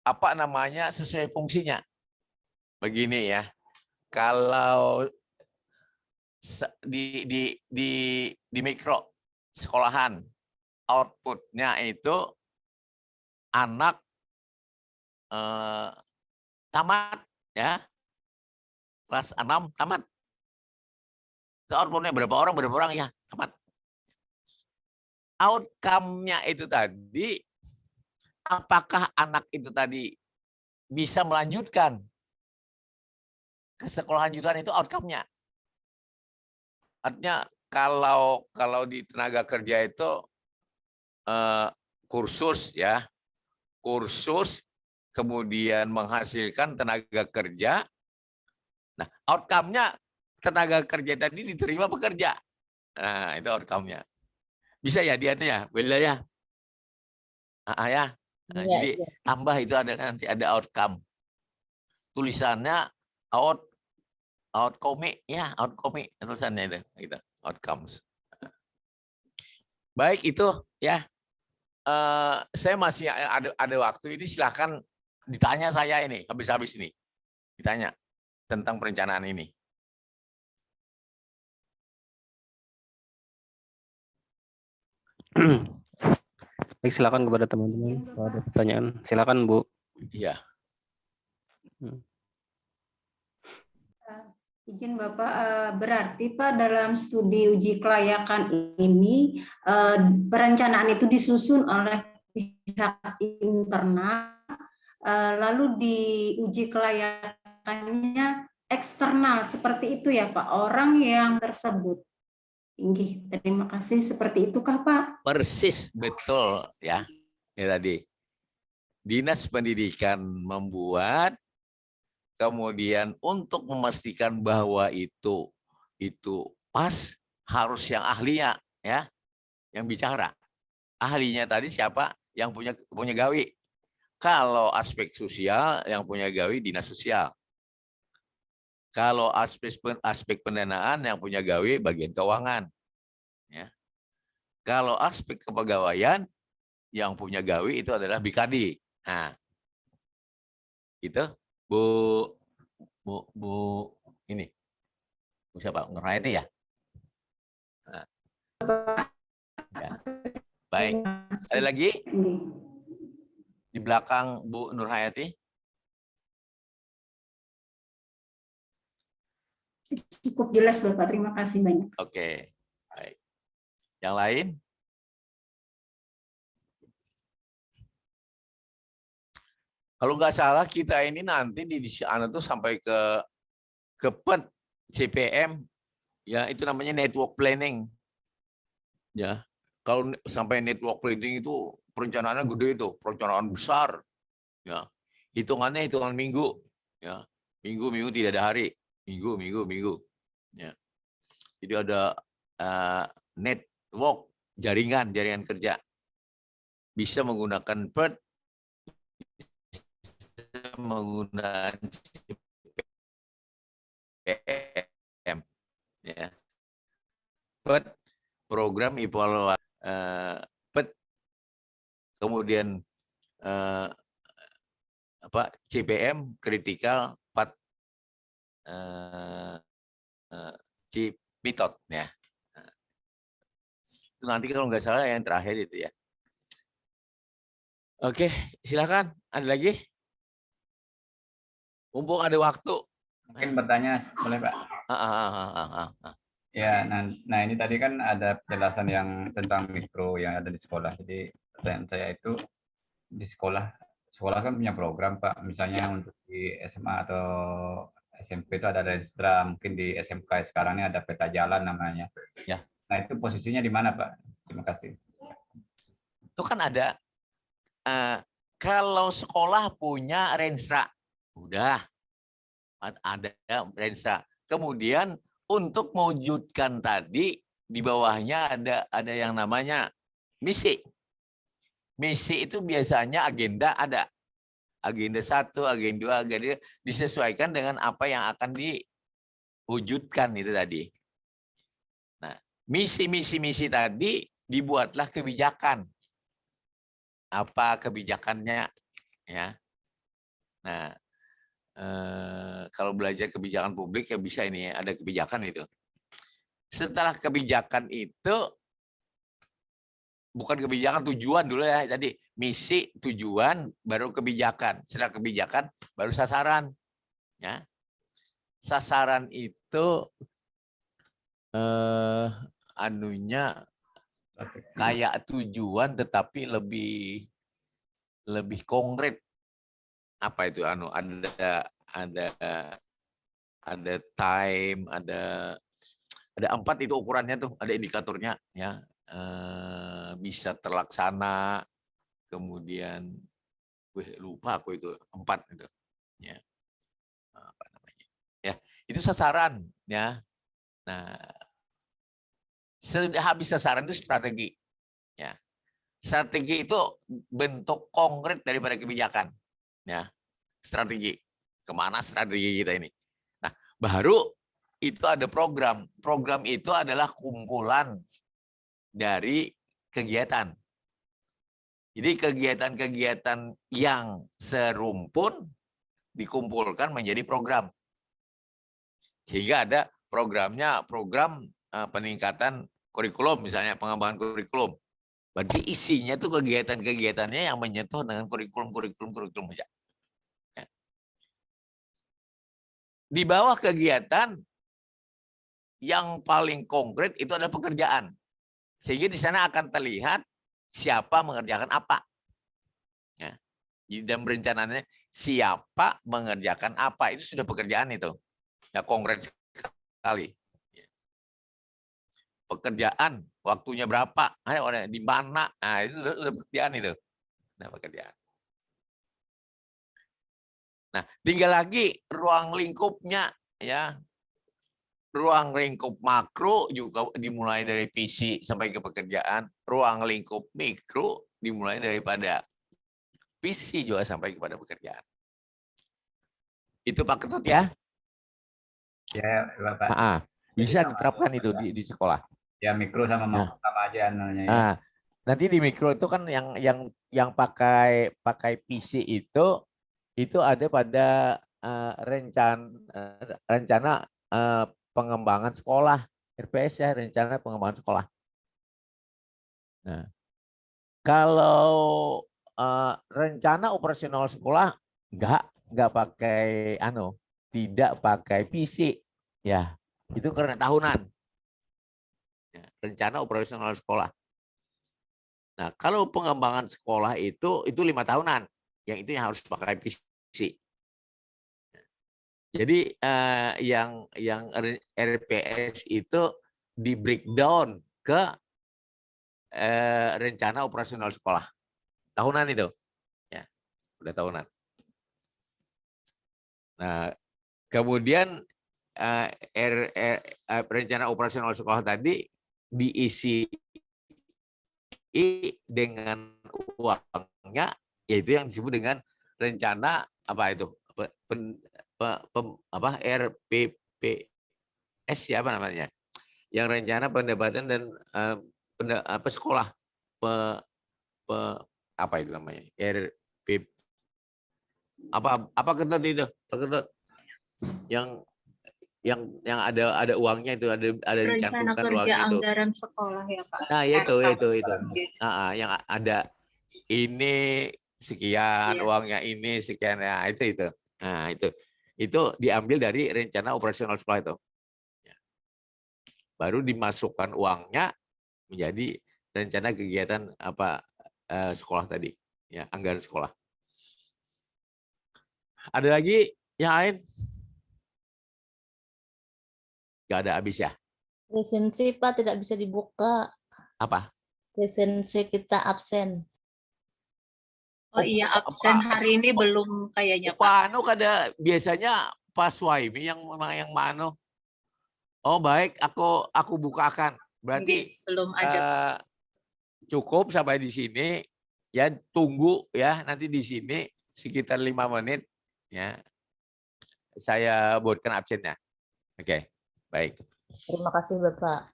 apa namanya sesuai fungsinya. Begini ya, kalau di mikro sekolahan outputnya itu anak tamat, ya, kelas 6 tamat. Outputnya berapa orang ya tamat. Outcome-nya itu tadi, apakah anak itu tadi bisa melanjutkan ke sekolah lanjutan, itu outcome-nya. Artinya kalau di tenaga kerja itu kursus, ya, kursus kemudian menghasilkan tenaga kerja. Nah, outcome-nya tenaga kerja tadi diterima pekerja. Nah, itu outcome-nya. Bisa ya dia ya, beda ya. Ya. Nah, Ya, jadi ya. tambah itu ada nanti ada outcome. Tulisannya outcome, ya, outcome tulisannya itu, gitu. Outcomes. Baik itu ya. Saya masih ada waktu ini, silakan ditanya saya ini habis-habis ini. Ditanya tentang perencanaan ini. Baik, silakan kepada teman-teman kalau ada pertanyaan. Silakan Bu. Iya. Izin Bapak, berarti Pak dalam studi uji kelayakan ini perencanaan itu disusun oleh pihak internal, lalu diuji kelayakannya eksternal, seperti itu ya Pak, orang yang tersebut. Inggih, terima kasih. Seperti itukah Pak? Persis, betul ya. Ini tadi. Dinas Pendidikan membuat, kemudian untuk memastikan bahwa itu pas, harus yang ahlinya, ya, yang bicara. Ahlinya tadi siapa? Yang punya gawi. Kalau aspek sosial, yang punya gawi dinas sosial. Kalau aspek pendanaan, yang punya gawi bagian keuangan. Ya. Kalau aspek kepegawaian, yang punya gawi itu adalah BKD. Nah, itu Bu ini. Bu siapa? Nurhayati ya? Nah. Ya. Baik. Ada lagi? Di belakang Bu Nurhayati? Cukup jelas Bapak, terima kasih banyak. Oke, baik. Yang lain? Kalau nggak salah kita ini nanti di sana tuh sampai ke PET, CPM, ya itu namanya network planning. Ya, kalau sampai network planning itu perencanaannya gede itu, perencanaan besar. Ya, hitungan minggu. Ya, minggu tidak ada hari. Minggu. Ya. Jadi ada network jaringan kerja. bisa menggunakan PERT, menggunakan CPM, ya. PERT, program evaluasi, PERT, kemudian CPM, critical path method, ya. Itu nanti kalau nggak salah yang terakhir itu ya. Oke, silakan. Ada lagi? Mumpung ada waktu. Mungkin bertanya boleh Pak? Ya, nah ini tadi kan ada penjelasan yang tentang mikro yang ada di sekolah. Jadi pertanyaan saya itu di sekolah kan punya program Pak. Misalnya untuk di SMA atau SMP itu ada Renstra, mungkin di SMK sekarang ini ada peta jalan namanya. Ya. Nah itu posisinya di mana Pak? Terima kasih. Itu kan ada, kalau sekolah punya Renstra, udah ada Renstra. Kemudian untuk mewujudkan tadi di bawahnya ada yang namanya misi. Misi itu biasanya agenda ada. Agenda 1, agenda 2, agenda disesuaikan dengan apa yang akan diwujudkan itu tadi. Nah, misi tadi dibuatlah kebijakan. Apa kebijakannya, ya? Nah, kalau belajar kebijakan publik ya bisa ini ya, ada kebijakan itu. Setelah kebijakan itu, bukan kebijakan, tujuan dulu ya. Jadi misi, tujuan, baru kebijakan. Setelah kebijakan baru sasaran, ya. Sasaran itu kayak tujuan tetapi lebih konkret. Apa itu ada time, ada 4 itu ukurannya tuh, ada indikatornya ya. Bisa terlaksana, kemudian lupa aku itu 4 itu ya. Apa namanya? Ya, itu sasaran ya. Nah, habis sasaran itu strategi. Ya. Strategi itu bentuk konkret daripada kebijakan. Ya. Strategi. Kemana strategi kita ini? Nah, baru itu ada program. Program itu adalah kumpulan dari kegiatan. Jadi kegiatan-kegiatan yang serumpun dikumpulkan menjadi program. Sehingga ada programnya, program peningkatan kurikulum, misalnya pengembangan kurikulum. Berarti isinya tuh kegiatan-kegiatannya yang menyentuh dengan kurikulum saja. Ya. Di bawah kegiatan yang paling konkret itu adalah pekerjaan. Sehingga di sana akan terlihat siapa mengerjakan apa. Ya. Di dalam rencananya siapa mengerjakan apa, itu sudah pekerjaan itu. Ya, konkret sekali. Pekerjaan, waktunya berapa, di mana, nah itu sudah pekerjaan itu. Nah, pekerjaan. Nah, tinggal lagi ruang lingkupnya, ya. Ruang lingkup makro juga dimulai dari visi sampai ke pekerjaan. Ruang lingkup mikro dimulai daripada visi juga sampai kepada pekerjaan. Itu Pak Ketut ya. Ya, Bapak. Bisa diterapkan itu di sekolah. Ya, mikro sama makro sama aja namanya. Ya. Nah, nanti di mikro itu kan yang pakai visi itu ada pada rencana pengembangan sekolah, RPS ya, rencana pengembangan sekolah. Nah, kalau rencana operasional sekolah nggak pakai tidak pakai visi, ya itu karena tahunan. Ya, rencana operasional sekolah. Nah, kalau pengembangan sekolah itu 5 tahunan, yang itu yang harus pakai visi. Jadi yang RPS itu di breakdown ke rencana operasional sekolah tahunan itu, ya udah tahunan. Nah, kemudian rencana operasional sekolah tadi diisi dengan uangnya, yaitu yang disebut dengan rencana apa itu? RPPS ya, apa namanya? Yang rencana pendapatan dan sekolah apa itu namanya? RP apa Ketut itu? Pak Ketut. Yang ada uangnya itu, ada Rencana dicantumkan kerja uangnya itu. anggaran sekolah ya Pak. Nah, itu. Oke. Yang ada ini sekian, Iya. uangnya ini sekian, ya itu. Nah, itu diambil dari rencana operasional sekolah itu. Baru dimasukkan uangnya menjadi rencana kegiatan sekolah tadi, ya, anggaran sekolah. Ada lagi yang lain? Nggak ada habis ya? Presensi Pak tidak bisa dibuka. Apa? Presensi kita absen. Oh iya, absen hari ini belum kayaknya Pak. Pak Anu kada biasanya Pak Suhaimi yang mana? Oh baik, aku bukakan. Berarti belum ada. Cukup sampai di sini. Ya, tunggu ya, nanti di sini sekitar 5 menit ya. Saya buatkan absennya. Oke, baik. Terima kasih Bapak.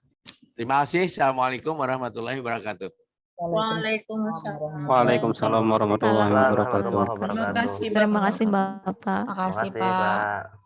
Terima kasih. Assalamualaikum warahmatullahi wabarakatuh. Waalaikumsalam. Waalaikumsalam warahmatullahi wabarakatuh. Terima kasih Terima kasih Bapak. Terima kasih, Pak.